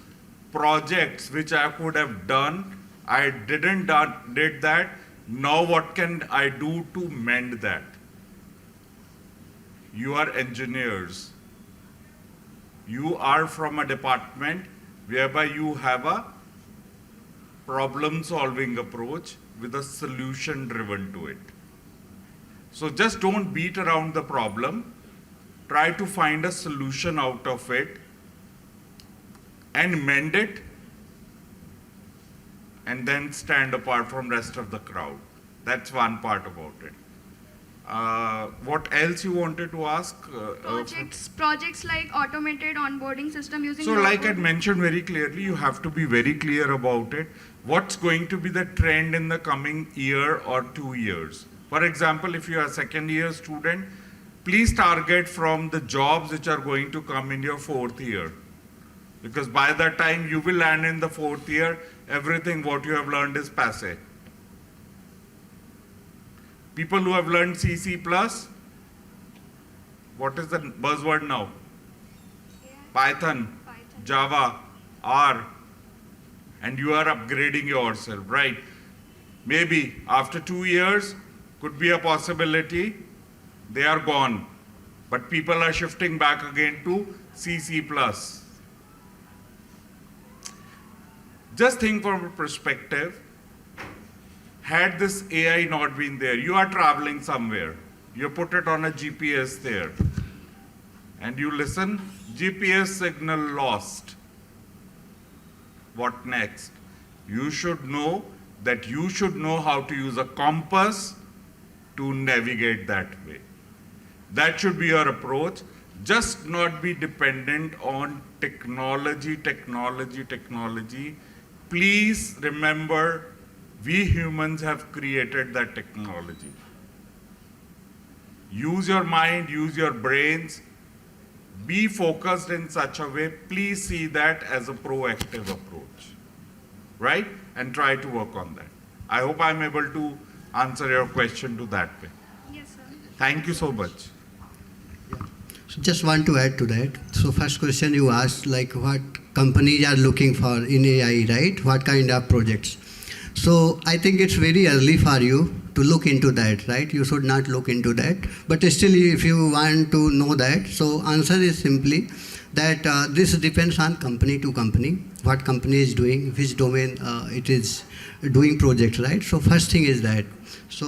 projects which I could have done? I did that. Now what can I do to mend that? You are engineers. You are from a department whereby you have a problem-solving approach with a solution driven to it. So just don't beat around the problem. Try to find a solution out of it and mend it, and then stand apart from rest of the crowd. That's one part about it. What else you wanted to ask? Projects like automated onboarding system using. So like I mentioned very clearly, you have to be very clear about it. What's going to be the trend in the coming year or 2 years? For example, if you are a second year student, please target from the jobs which are going to come in your 4th year. Because by that time you will land in the 4th year, everything what you have learned is passé. People who have learned C, C++, what is the buzzword now? Python, Java, R, and you are upgrading yourself, right? Maybe after 2 years, could be a possibility, they are gone. But people are shifting back again to C, C++. Just think from a perspective, had this AI not been there, you are traveling somewhere, you put it on a GPS there, and you listen, GPS signal lost. What next? You should know that you should know how to use a compass to navigate that way. That should be your approach. Just not be dependent on technology. Please remember, we humans have created that technology. Use your mind, use your brains, be focused in such a way. Please see that as a proactive approach, right? And try to work on that. I hope I'm able to answer your question to that way. Yes, sir. Thank you so much. So just want to add to that. So first question you asked, like what companies are looking for in AI, right? What kind of projects? So I think it's very early for you to look into that, right? You should not look into that. But still, if you want to know that, so answer is simply that this depends on company to company, what company is doing, which domain it is doing projects, right? So first thing is that. So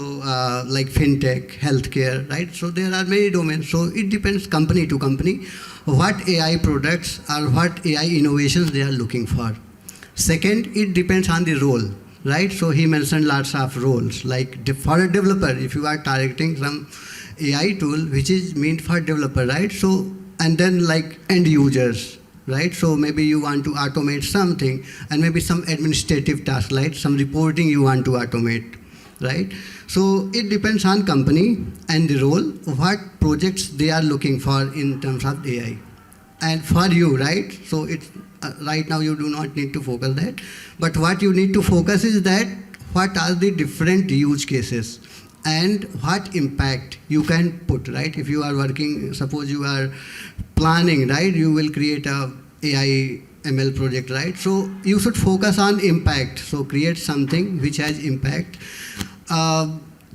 like fintech, healthcare, right? So there are many domains. So it depends company to company, what AI products or what AI innovations they are looking for. Second, it depends on the role, right? So he mentioned lots of roles, like for a developer, if you are targeting some AI tool which is meant for developer, right? So, and then like end users, right? So maybe you want to automate something, and maybe some administrative task, like some reporting you want to automate, right? So it depends on company and the role, what projects they are looking for in terms of AI. And for you, right? So it's right now you do not need to focus that, but what you need to focus is that what are the different use cases and what impact you can put, right? If you are working, suppose you are planning, right? You will create a AI ML project, right? So you should focus on impact. So create something which has impact.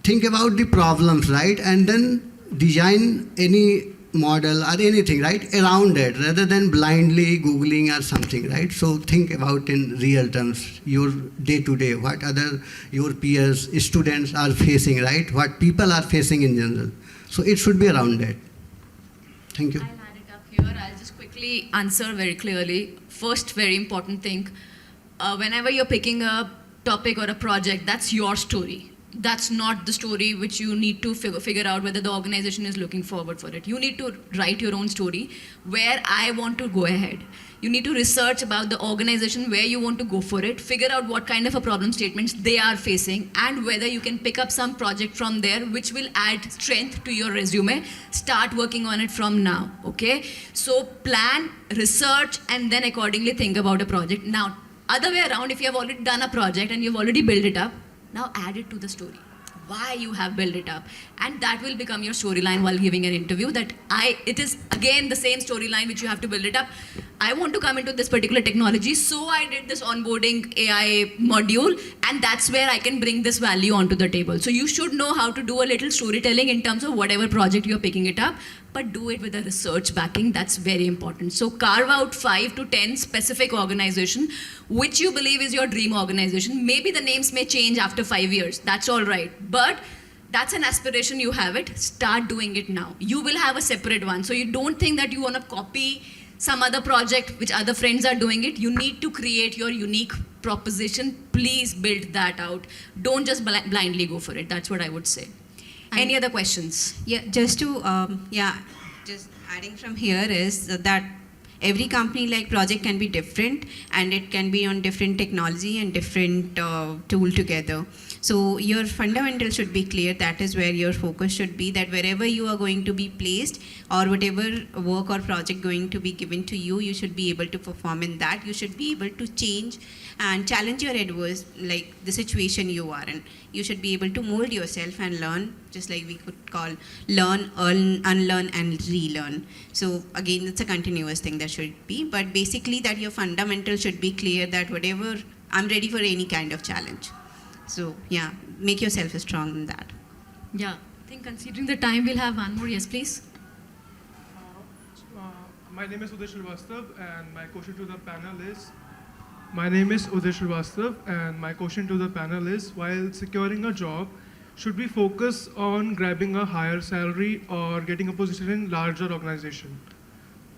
Think about the problems, right? And then design any model or anything, right, around it, rather than blindly Googling or something, right? So think about in real terms, your day-to-day, what other your peers, students are facing, right? What people are facing in general. So it should be around that. Thank you. I'll add it up here. I'll just quickly answer very clearly. First, very important thing, whenever you're picking a topic or a project, that's your story. That's not the story which you need to figure out whether the organization is looking forward for it. You need to write your own story where I want to go ahead. You need to research about the organization where you want to go for it, figure out what kind of a problem statements they are facing, and whether you can pick up some project from there which will add strength to your resume. Start working on it from now, okay? So plan, research, and then accordingly think about a project. Now, other way around, if you have already done a project and you've already built it up, now add it to the story, why you have built it up. And that will become your storyline while giving an interview, that it is again the same storyline which you have to build it up. I want to come into this particular technology, so I did this onboarding AI module, and that's where I can bring this value onto the table. So you should know how to do a little storytelling in terms of whatever project you're picking it up, but do it with a research backing. That's very important. So carve out 5 to 10 specific organization which you believe is your dream organization. Maybe the names may change after 5 years. That's all right. But that's an aspiration, you have it. Start doing it now. You will have a separate one. So you don't think that you want to copy some other project which other friends are doing it. You need to create your unique proposition. Please build that out. Don't just blindly go for it. That's what I would say. Any other questions? Yeah, just to, just adding from here is that every company like project can be different, and it can be on different technology and different tool together. So your fundamental should be clear. That is where your focus should be, that wherever you are going to be placed or whatever work or project going to be given to you, you should be able to perform in that. You should be able to change and challenge your adverse, like the situation you are in. You should be able to mold yourself and learn, just like we could call learn, unlearn, and relearn. So again, it's a continuous thing that should be, but basically that your fundamental should be clear, that whatever, I'm ready for any kind of challenge. So yeah, make yourself strong in that. Yeah, I think considering the time, we'll have one more. Yes, please. My name is Uday Srivastava, and my question to the panel is. My name is Uday Srivastava, and my question to the panel is: while securing a job, should we focus on grabbing a higher salary or getting a position in larger organization?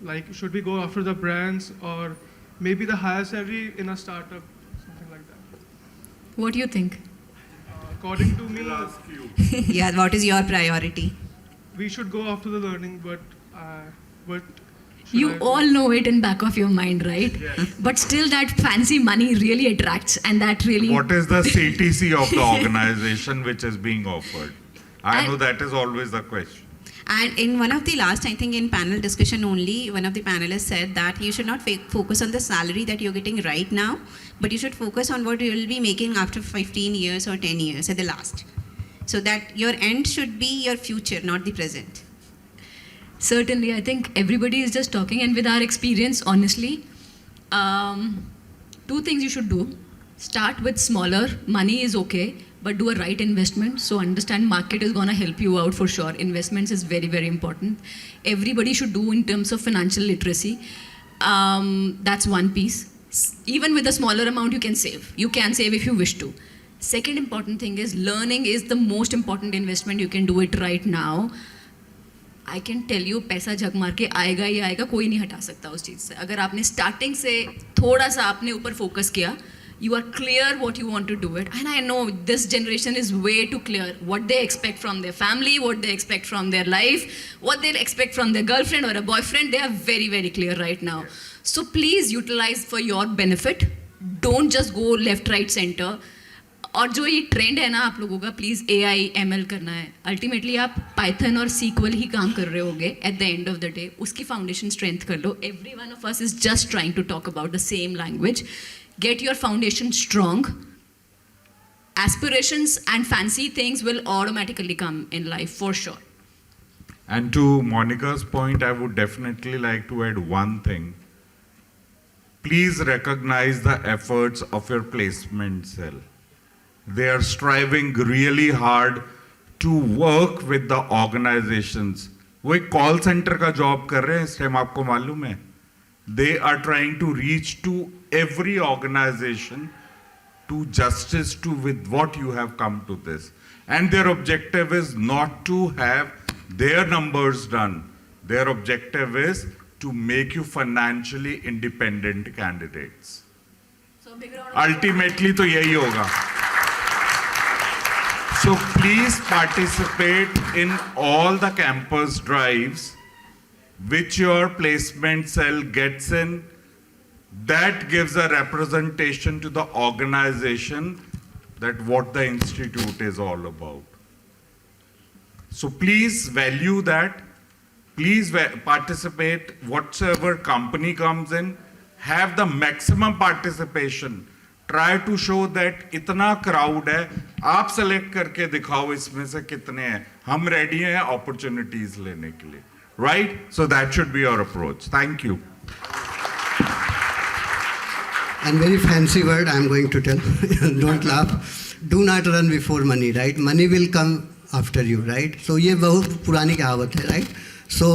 Like, should we go after the brands or maybe the higher salary in a startup, something like that? What do you think? According to me, Yeah, what is your priority? we should go after the learning, but what should You I do? all know it in back of your mind, right? But still that fancy money really attracts, and that really... What is the CTC of the organization which is being offered? I know And- that is always the question. And in one of the last, I think in panel discussion only, one of the panelists said that you should not focus on the salary that you're getting right now, but you should focus on what you will be making after 15 years or 10 years at the last. So that your end should be your future, not the present. Certainly, I think everybody is just talking, and with our experience, honestly, two things you should do. Start with smaller, money is okay, but do a right investment. So understand market is gonna help you out for sure. Investments is very, very important. Everybody should do in terms of financial literacy. That's one piece. Even with a smaller amount, you can save. You can save if you wish to. Second important thing is learning is the most important investment. You can do it right now. I can tell you पैसा झक मार के आएगा ही आएगा, कोई नहीं हटा सकता उस चीज़ से. अगर आपने स्टार्टिंग से थोड़ा सा आपने ऊपर फोकस किया, you are clear what you want to do it. And I know this generation is way too clear what they expect from their family, what they expect from their life, what they expect from their girlfriend or a boyfriend. They are very, very clear right now. So please utilize for your benefit. Don't just go left, right, center. और जो ये trend है ना आप लोगों का, please AI ML करना है. अल्टीमेटली आप पाइथन और SQL ही काम कर रहे होगे at the end of the day. उसकी फाउंडेशन स्ट्रेंथ कर लो. Every one of us is just trying to talk about the same language. Get your foundation strong. Aspirations and fancy things will automatically come in life for sure. And to Monica's point, I would definitely like to add one thing. Please recognize the efforts of your placement cell. They are striving really hard to work with the organizations. वो एक call centre का job कर रहे हैं इस time, आपको मालूम है. They are trying to reach to every organization to justice to with what you have come to this. And their objective is not to have their numbers done. Their objective is to make you financially independent candidates. Ultimately तो यही होगा. So please participate in all the campus drives which your placement cell gets in. That gives a representation to the organization that what the institute is all about. So please value that. Please participate. Whatsoever company comes in, have the maximum participation. Try to show that इतना crowd है, आप select करके दिखाओ इसमें से कितने हैं. हम ready हैं opportunities लेने के लिए. Right? So that should be your approach. Thank you. And very fancy word I'm going to tell. Don't laugh. Do not run before money, right? Money will come after you, right? So ये बहुत पुरानी कहावत है, right? So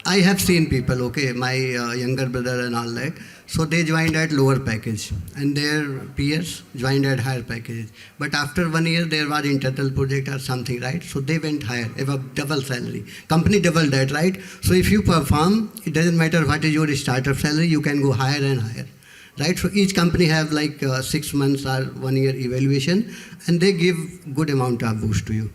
I have seen people, okay, my younger brother and all that. So they joined at lower package and their peers joined at higher package. But after 1 year there was internal project or something, right? So they went higher, above double salary. Company doubled that, right? So if you perform, it doesn't matter what is your startup salary, you can go higher and higher. Right, so each company have like 6 months or 1 year evaluation, and they give good amount of boost to you.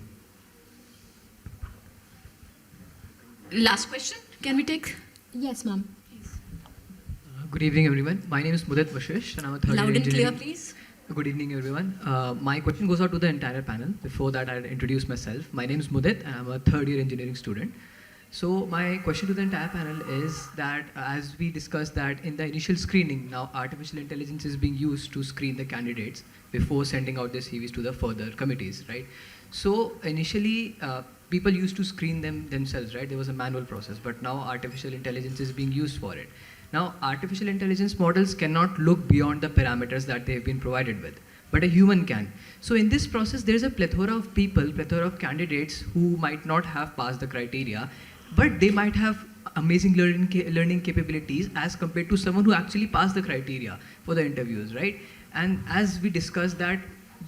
Last question, can we take? Yes, ma'am. Good evening, everyone. My name is Mudit Vashish, and I'm a third year Loud and clear, engineering. please. Good evening, everyone. My question goes out to the entire panel. Before that, I'll introduce myself. My name is Mudit, and I'm a third year engineering student. So my question to the entire panel is that as we discussed that in the initial screening, now artificial intelligence is being used to screen the candidates before sending out their CVs to the further committees, right? So initially, people used to screen them themselves, right? There was a manual process, but now artificial intelligence is being used for it. Now, artificial intelligence models cannot look beyond the parameters that they've been provided with, but a human can. So in this process, there's a plethora of people, plethora of candidates who might not have passed the criteria, but they might have amazing learning capabilities as compared to someone who actually passed the criteria for the interviews, right? And as we discussed that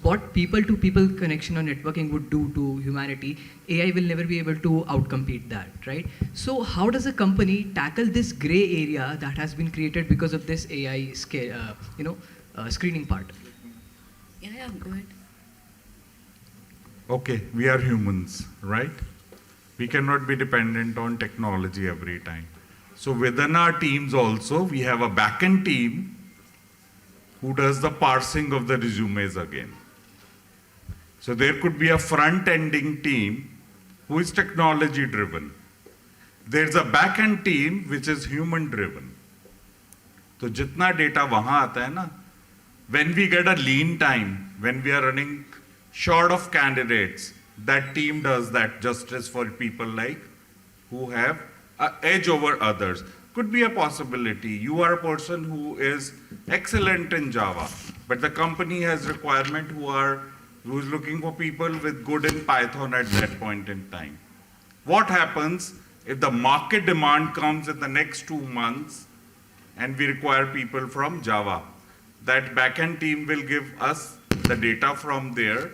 what people-to-people connection or networking would do to humanity, AI will never be able to outcompete that, right? So how does a company tackle this gray area that has been created because of this AI screening part? Yeah, go ahead. Okay, we are humans, right? We cannot be dependent on technology every time. So within our teams also, we have a back-end team who does the parsing of the resumes again. So there could be a front-ending team who is technology-driven. There's a back-end team which is human-driven. So jitna data wahan aata hai na, when we get a lean time, when we are running short of candidates, that team does that justice for people like who have an edge over others. Could be a possibility. You are a person who is excellent in Java, but the company has requirement who is looking for people with good in Python at that point in time. What happens if the market demand comes in the next 2 months and we require people from Java? That backend team will give us the data from there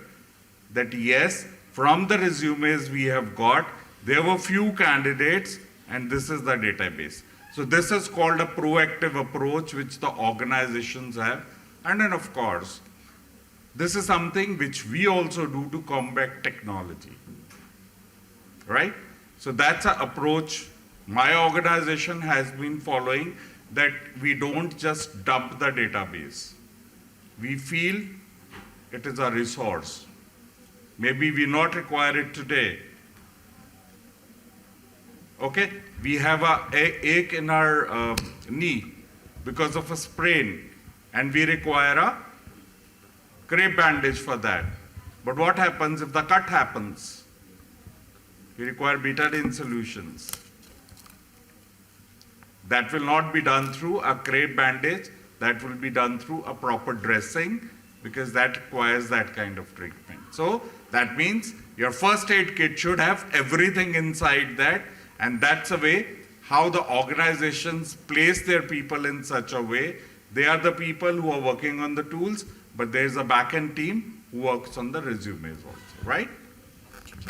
that yes, from the resumes we have got, there were few candidates and this is the database. So this is called a proactive approach which the organizations have. And then of course, this is something which we also do to combat technology, right? So that's an approach my organization has been following, that we don't just dump the database. We feel it is a resource. Maybe we not require it today. Okay, we have a ache in our knee because of a sprain and we require a crepe bandage for that. But what happens if the cut happens? We require betadine solutions. That will not be done through a crepe bandage, that will be done through a proper dressing because that requires that kind of treatment. So that means your first aid kit should have everything inside that, and that's a way how the organizations place their people in such a way. They are the people who are working on the tools, but there's a back-end team who works on the resumes also, right?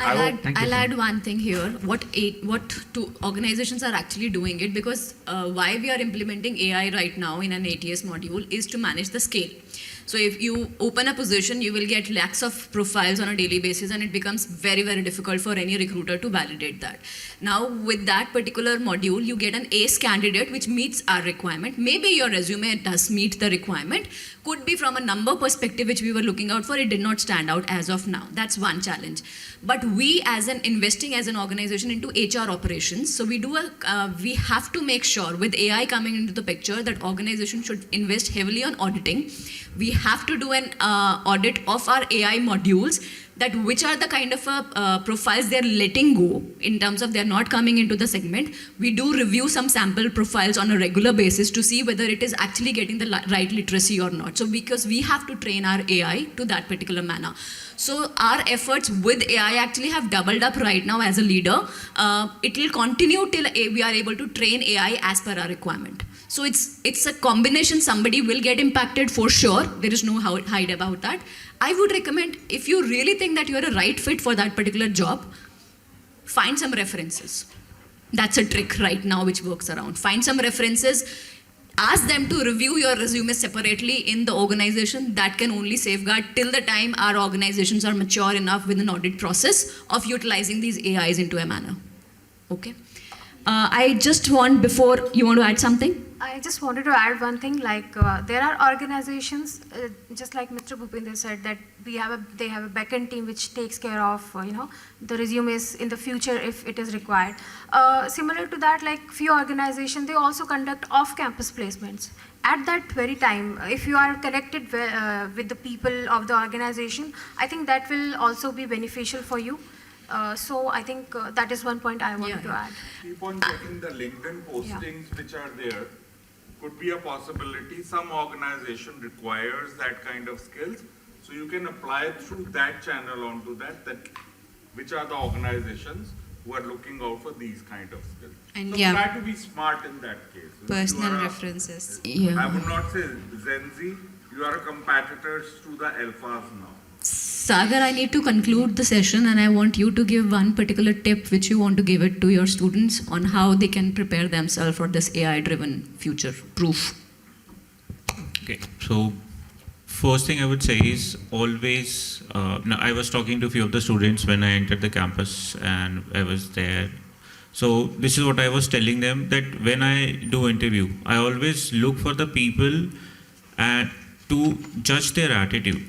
I'll add one thing here. What two organizations are actually doing it, because why we are implementing AI right now in an ATS module is to manage the scale. So if you open a position, you will get lakhs of profiles on a daily basis, and it becomes very, very difficult for any recruiter to validate that. Now, with that particular module, you get an ace candidate which meets our requirement. Maybe your resume does meet the requirement. Could be from a number perspective which we were looking out for, it did not stand out as of now. That's one challenge. But we investing as an organization into HR operations, so we have to make sure with AI coming into the picture that organizations should invest heavily on auditing. We have to do an audit of our AI modules, that which are the kind of profiles they're letting go in terms of they're not coming into the segment. We do review some sample profiles on a regular basis to see whether it is actually getting the right literacy or not. So because we have to train our AI to that particular manner. So our efforts with AI actually have doubled up right now as a leader. It will continue till we are able to train AI as per our requirement. So it's a combination. Somebody will get impacted for sure. There is no hide about that. I would recommend, if you really think that you're a right fit for that particular job, find some references. That's a trick right now which works around. Find some references. Ask them to review your resume separately in the organization. That can only safeguard till the time our organizations are mature enough with an audit process of utilizing these AIs into a manner. Okay. I just want, before, you want to add something? I just wanted to add one thing, like there are organizations, just like Mr. Bhupinder said, that they have a backend team which takes care of, the resumes in the future if it is required. Similar to that, like few organizations, they also conduct off-campus placements. At that very time, if you are connected with the people of the organization, I think that will also be beneficial for you. So I think that is one point I wanted to add. Keep on checking the LinkedIn postings which are there. Could be a possibility. Some organization requires that kind of skills. So you can apply through that channel onto that which are the organizations who are looking out for these kind of skills. And so yeah, try to be smart in that case. personal references. Yeah. I would not say Gen Z, you are competitors to the alphas now. Sagar, I need to conclude the session and I want you to give one particular tip which you want to give it to your students on how they can prepare themselves for this AI-driven future proof. Okay, so first thing I would say is always, now I was talking to a few of the students when I entered the campus and I was there. So this is what I was telling them, that when I do interview, I always look for the people to judge their attitude.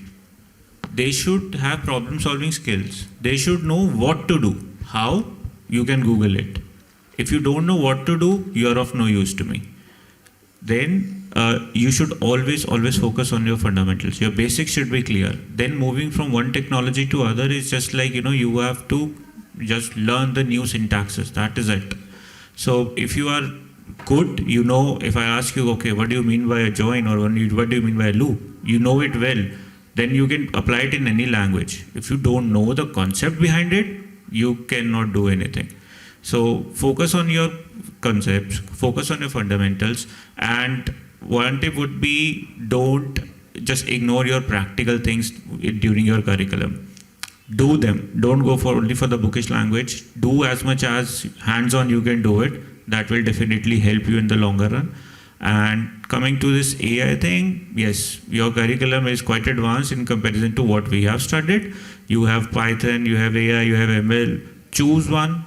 They should have problem solving skills. They should know what to do. How? You can Google it. If you don't know what to do, you are of no use to me. Then you should always focus on your fundamentals. Your basics should be clear. Then moving from one technology to other is just like, you have to just learn the new syntaxes. That is it. So if you are good, if I ask you, okay, what do you mean by a join or what do you mean by a loop? You know it well. Then you can apply it in any language. If you don't know the concept behind it, you cannot do anything. So focus on your concepts, focus on your fundamentals, and one tip would be don't just ignore your practical things during your curriculum. Do them. Don't go only for the bookish language. Do as much as hands-on you can do it. That will definitely help you in the longer run. And coming to this AI thing, yes, your curriculum is quite advanced in comparison to what we have studied. You have Python, you have AI, you have ML. Choose one.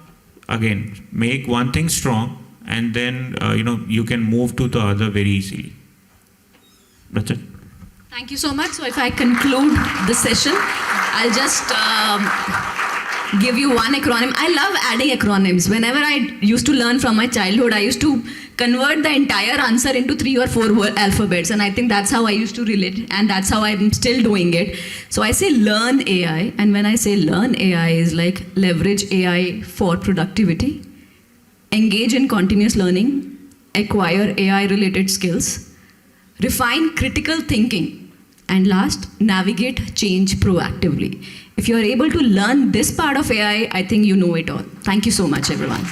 Again, make one thing strong, and then you can move to the other very easily. That's it. Thank you so much. So if I conclude the session, I'll just give you one acronym. I love adding acronyms. Whenever I used to learn from my childhood, I used to convert the entire answer into 3 or 4 alphabets, and I think that's how I used to relate, and that's how I'm still doing it. So I say learn AI, and when I say learn AI is like leverage AI for productivity, engage in continuous learning, acquire AI related skills, refine critical thinking, and last, navigate change proactively. If you are able to learn this part of AI, I think you know it all. Thank you so much, everyone.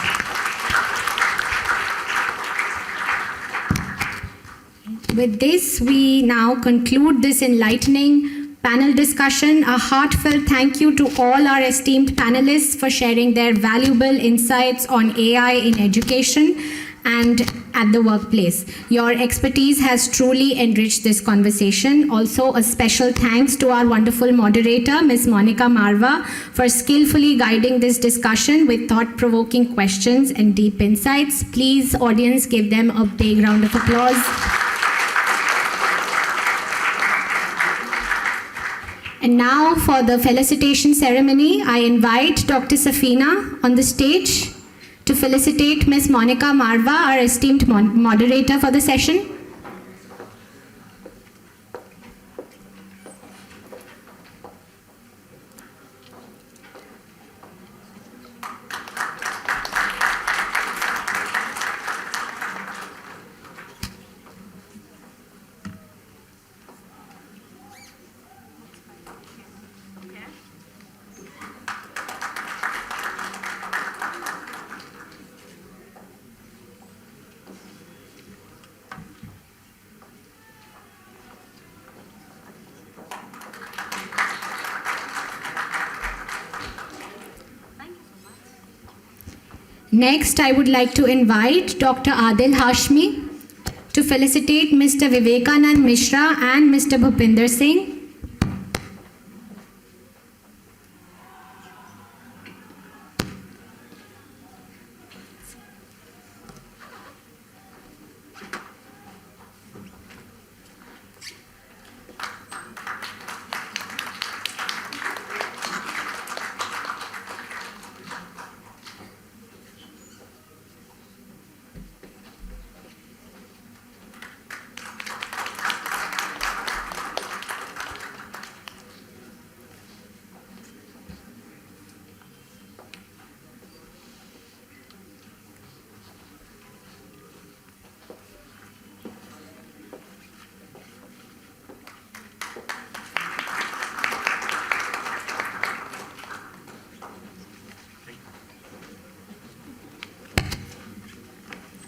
With this, we now conclude this enlightening panel discussion. A heartfelt thank you to all our esteemed panelists for sharing their valuable insights on AI in education and at the workplace. Your expertise has truly enriched this conversation. Also, a special thanks to our wonderful moderator, Ms. Monica Marva, for skillfully guiding this discussion with thought-provoking questions and deep insights. Please, audience, give them a big round of applause. And now for the felicitation ceremony, I invite Dr. Safina on the stage to felicitate Ms. Monica Marva, our esteemed moderator for the session. Next, I would like to invite Dr. Adil Hashmi to felicitate Mr. Vivekanand Mishra and Mr. Bhupinder Singh.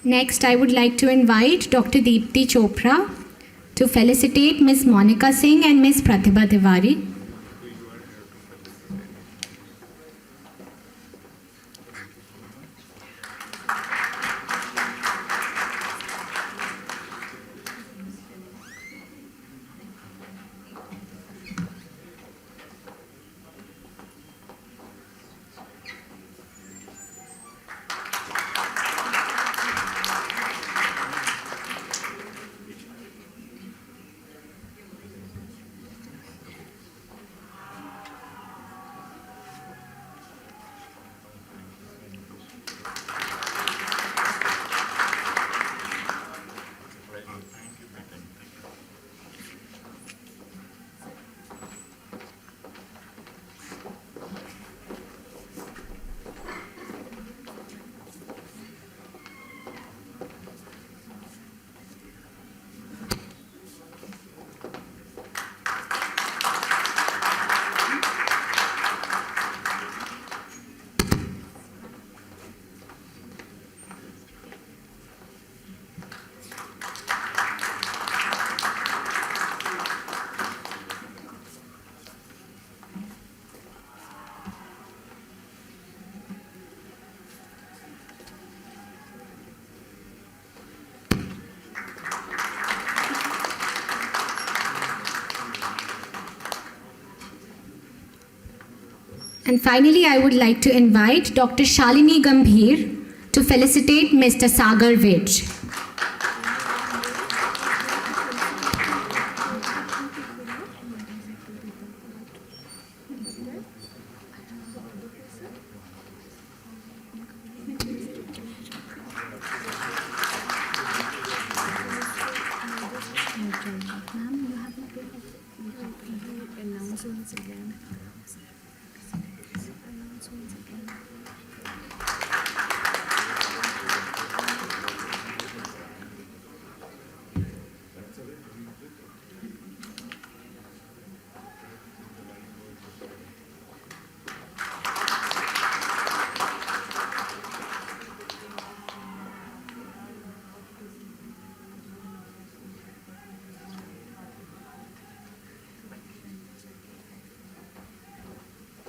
Next, I would like to invite Dr. Deepti Chopra to felicitate Ms. Monica Singh and Ms. Pratibha Tiwari. And finally, I would like to invite Dr. Shalini Gambhir to felicitate Mr. Sagar Vij.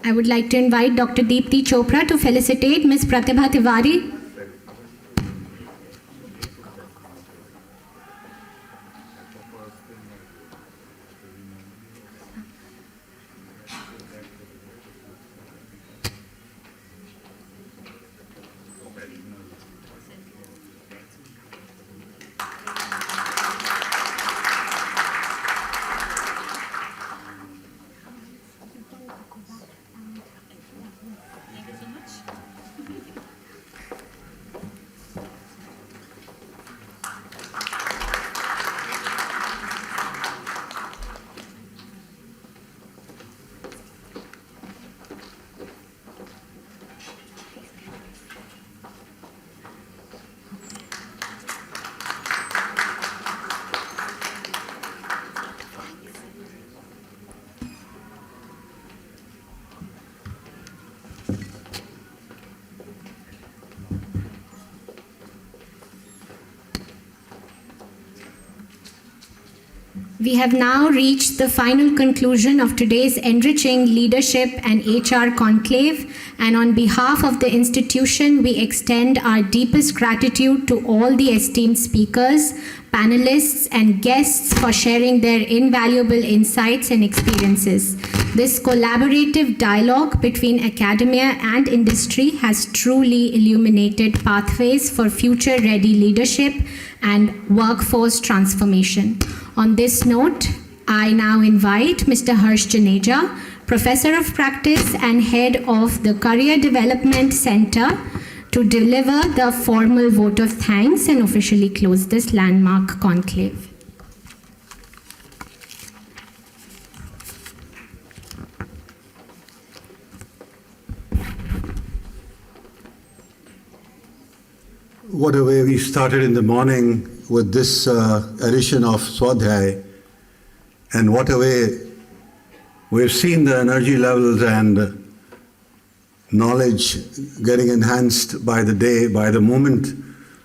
I would like to invite Dr. Deepti Chopra to felicitate Ms. Pratibha Tiwari. We have now reached the final conclusion of today's Enriching Leadership and HR Conclave, and on behalf of the institution, we extend our deepest gratitude to all the esteemed speakers, panelists, and guests for sharing their invaluable insights and experiences. This collaborative dialogue between academia and industry has truly illuminated pathways for future-ready leadership and workforce transformation. On this note, I now invite Mr. Harsh Janeja, Professor of Practice and Head of the Career Development Center, to deliver the formal vote of thanks and officially close this landmark conclave. What a way we started in the morning with this edition of Swadhyay, and what a way we've seen the energy levels and knowledge getting enhanced by the day, by the moment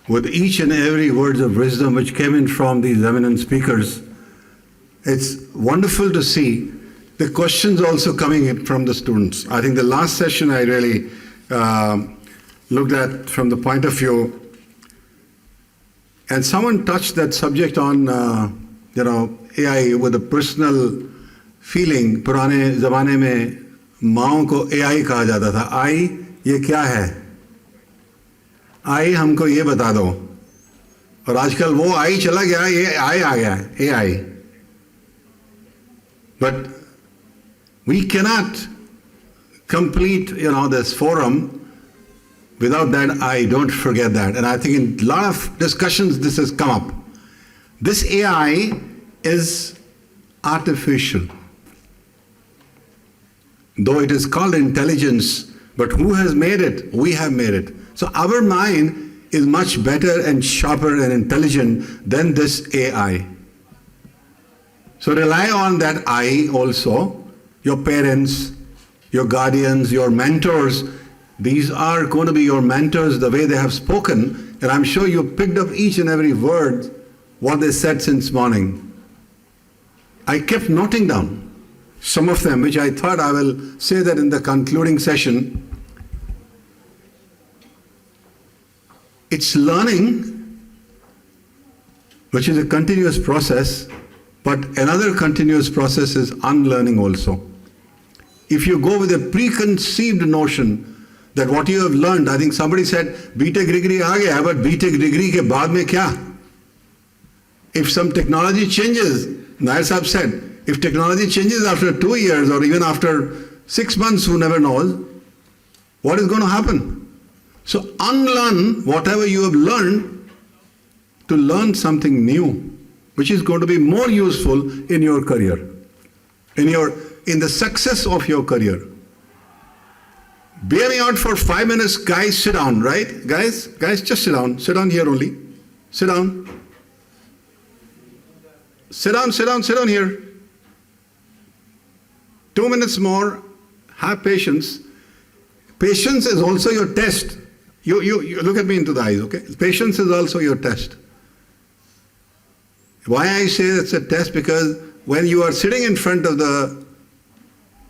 with each and every words of wisdom which came in from these eminent speakers. It's wonderful to see the questions also coming in from the students. I think the last session I really looked at from the point of view, and someone touched that subject on AI with a personal feeling. पुराने ज़माने में माँओं को AI कहा जाता था. आई ये क्या है? आई हमको ये बता दो. और आजकल वो आई चला गया, ये आई आ गया है, AI. But we cannot complete, this forum without that I. Don't forget that. And I think in a lot of discussions this has come up. This AI is artificial. Though it is called intelligence, but who has made it? We have made it. So our mind is much better and sharper and intelligent than this AI. So rely on that I also. Your parents, your guardians, your mentors, these are going to be your mentors the way they have spoken, and I'm sure you picked up each and every word what they said since morning. I kept noting down some of them, which I thought I will say that in the concluding session. It's learning, which is a continuous process, but another continuous process is unlearning also. If you go with a preconceived notion that what you have learned, I think somebody said, BTech degree aa gaya, but BTech degree ke baad mein kya? If some technology changes, Nair Sahab said, if technology changes after 2 years or even after 6 months, who never knows, what is going to happen? So unlearn whatever you have learned to learn something new, which is going to be more useful in your career, in the success of your career. Bear me out for 5 minutes, guys, sit down, right? Guys, just sit down. Sit down here only. Sit down. Sit down here. 2 minutes more, have patience. Patience is also your test. You look at me into the eyes, okay? Patience is also your test. Why I say it's a test? Because when you are sitting in front of the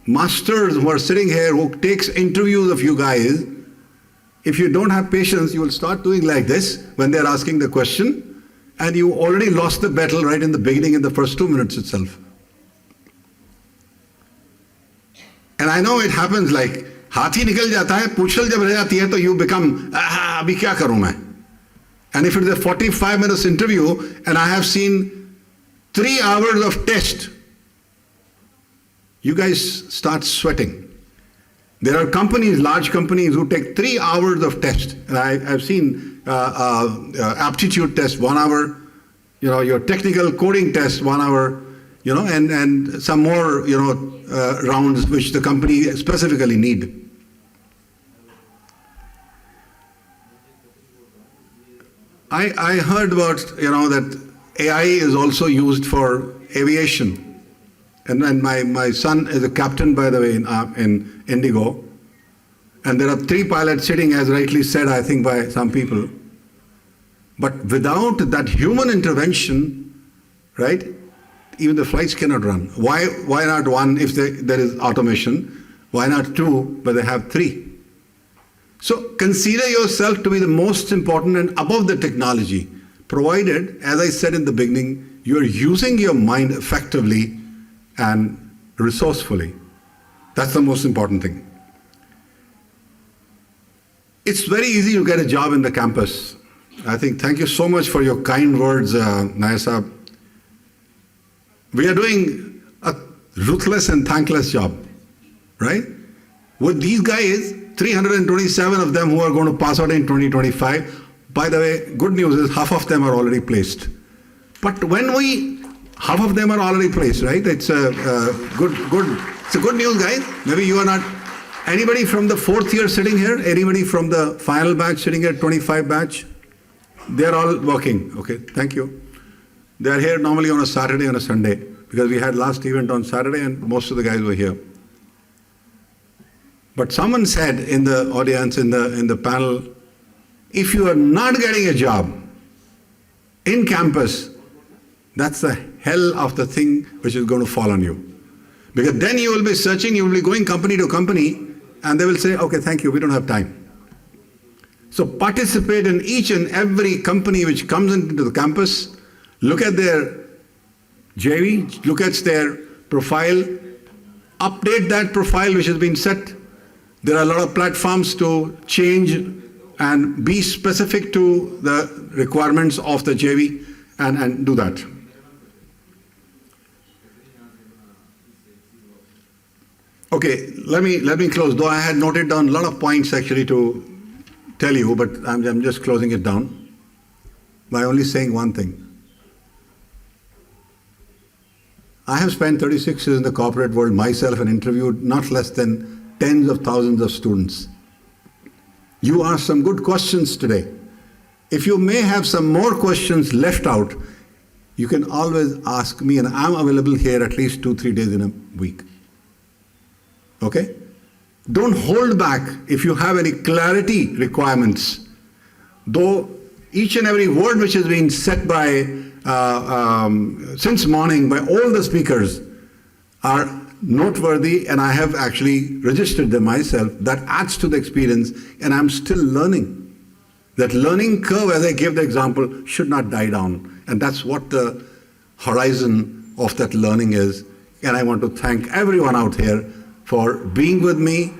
masters who are sitting here, who takes interviews of you guys, if you don't have patience, you will start doing like this when they're asking the question, and you already lost the battle right in the beginning, in the first 2 minutes itself. And I know it happens like, हाथी निकल जाता है, पूछल जब रह जाती है, तो you become, अभी क्या करूं मैं? And if it is a 45 minutes interview, and I have seen 3 hours of test, you guys start sweating. There are companies, large companies, who take 3 hours of test. And I've seen aptitude test 1 hour, your technical coding test 1 hour, and some more, rounds which the company specifically need. I heard about, that AI is also used for aviation. And my son is a captain, by the way, in Indigo. And there are 3 pilots sitting, as rightly said, I think, by some people. But without that human intervention, right, even the flights cannot run. Why not 1 if there is automation? Why not 2, but they have 3? So consider yourself to be the most important and above the technology, provided, as I said in the beginning, you are using your mind effectively and resourcefully. That's the most important thing. It's very easy to get a job in the campus. I think, thank you so much for your kind words, Nair Sahab. We are doing a ruthless and thankless job, right? With these guys, 327 of them who are going to pass out in 2025, by the way, good news is half of them are already placed. But half of them are already placed, right? It's a good news, guys. Maybe you are not, anybody from the 4th year sitting here, anybody from the final batch sitting here, 25 batch, they're all working, okay, thank you. They're here normally on a Saturday and a Sunday, because we had last event on Saturday and most of the guys were here. But someone said in the audience, in the panel, If you are not getting a job in campus, that's the hell of the thing which is going to fall on you. Because then you will be searching, you will be going company to company, and they will say, okay, thank you, we don't have time. So participate in each and every company which comes into the campus, look at their JV, look at their profile, update that profile which has been set. There are a lot of platforms to change and be specific to the requirements of the JV and do that. Okay, let me close, though I had noted down a lot of points actually to tell you, but I'm just closing it down by only saying one thing. I have spent 36 years in the corporate world myself and interviewed not less than tens of thousands of students. You asked some good questions today. If you may have some more questions left out, you can always ask me, and I'm available here at least 2-3 days in a week. Okay? Don't hold back if you have any clarity requirements. Though each and every word which has been said by since morning by all the speakers are noteworthy, and I have actually registered them myself. That adds to the experience, and I'm still learning. That learning curve, as I gave the example, should not die down. And that's what the horizon of that learning is. And I want to thank everyone out here for being with me,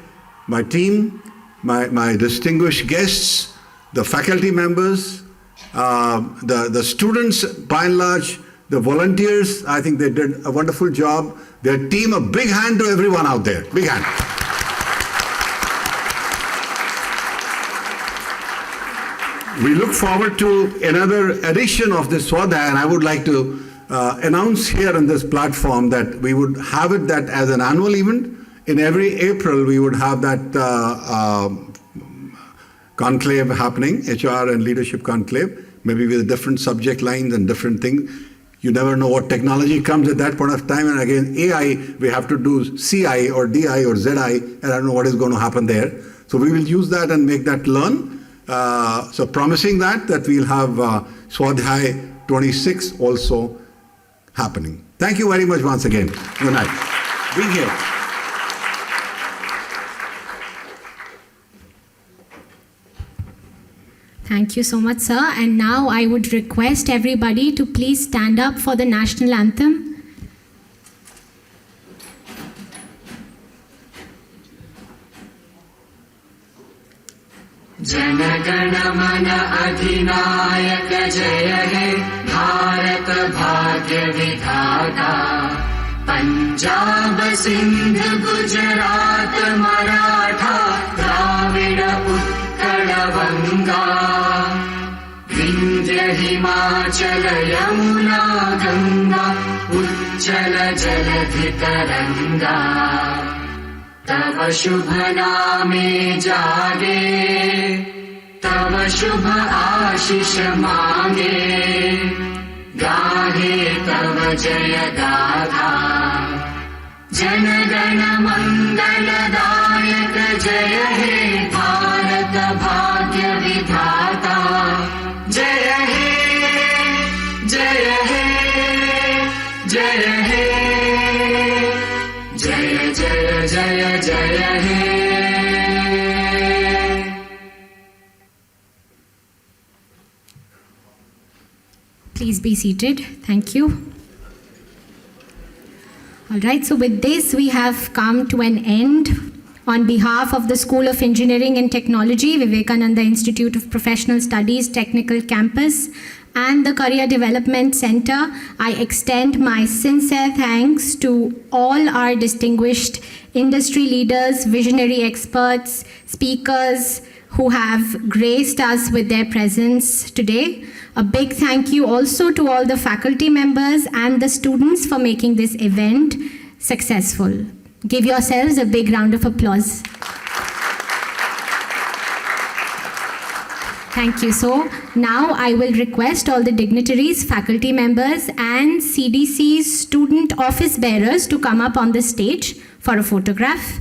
my team, my distinguished guests, the faculty members, the students by and large, the volunteers. I think they did a wonderful job. Their team, a big hand to everyone out there. Big hand. We look forward to another edition of this Swadhyay, and I would like to announce here on this platform that we would have it that as an annual event. In every April, we would have that conclave happening, HR and leadership conclave, maybe with different subject lines and different things. You never know what technology comes at that point of time. And again, AI, we have to do CI or DI or ZI, and I don't know what is going to happen there. So we will use that and make that learn. So promising that we'll have Swadhyay 26 also happening. Thank you very much once again. Good night. Being here. Thank you so much, sir. And now I would request everybody to please stand up for the national anthem. Jana Gana मन अधिनायक जय हे भारत भाग्य विधाता पंजाब सिंध गुजरात मराठा द्राविड उत्कल गंगा विंध्य हिमाचल यमुना गंगा उच्चल जलधि तरंगा तव शुभ नामे जागे तव शुभ आशीष मांगे गाहे तव जय गाथा जन गण मंगलदायक जय हे भारत भाग्य विधाता जय हे जय हे जय हे जय जय जय जय हे Please be seated. Thank you. All right, so with this, we have come to an end. On behalf of the School of Engineering and Technology, Vivekananda Institute of Professional Studies Technical Campus, and the Career Development Center, I extend my sincere thanks to all our distinguished industry leaders, visionary experts, speakers who have graced us with their presence today. A big thank you also to all the faculty members and the students for making this event successful. Give yourselves a big round of applause. Thank you. So now I will request all the dignitaries, faculty members and CDC's student office bearers to come up on the stage for a photograph.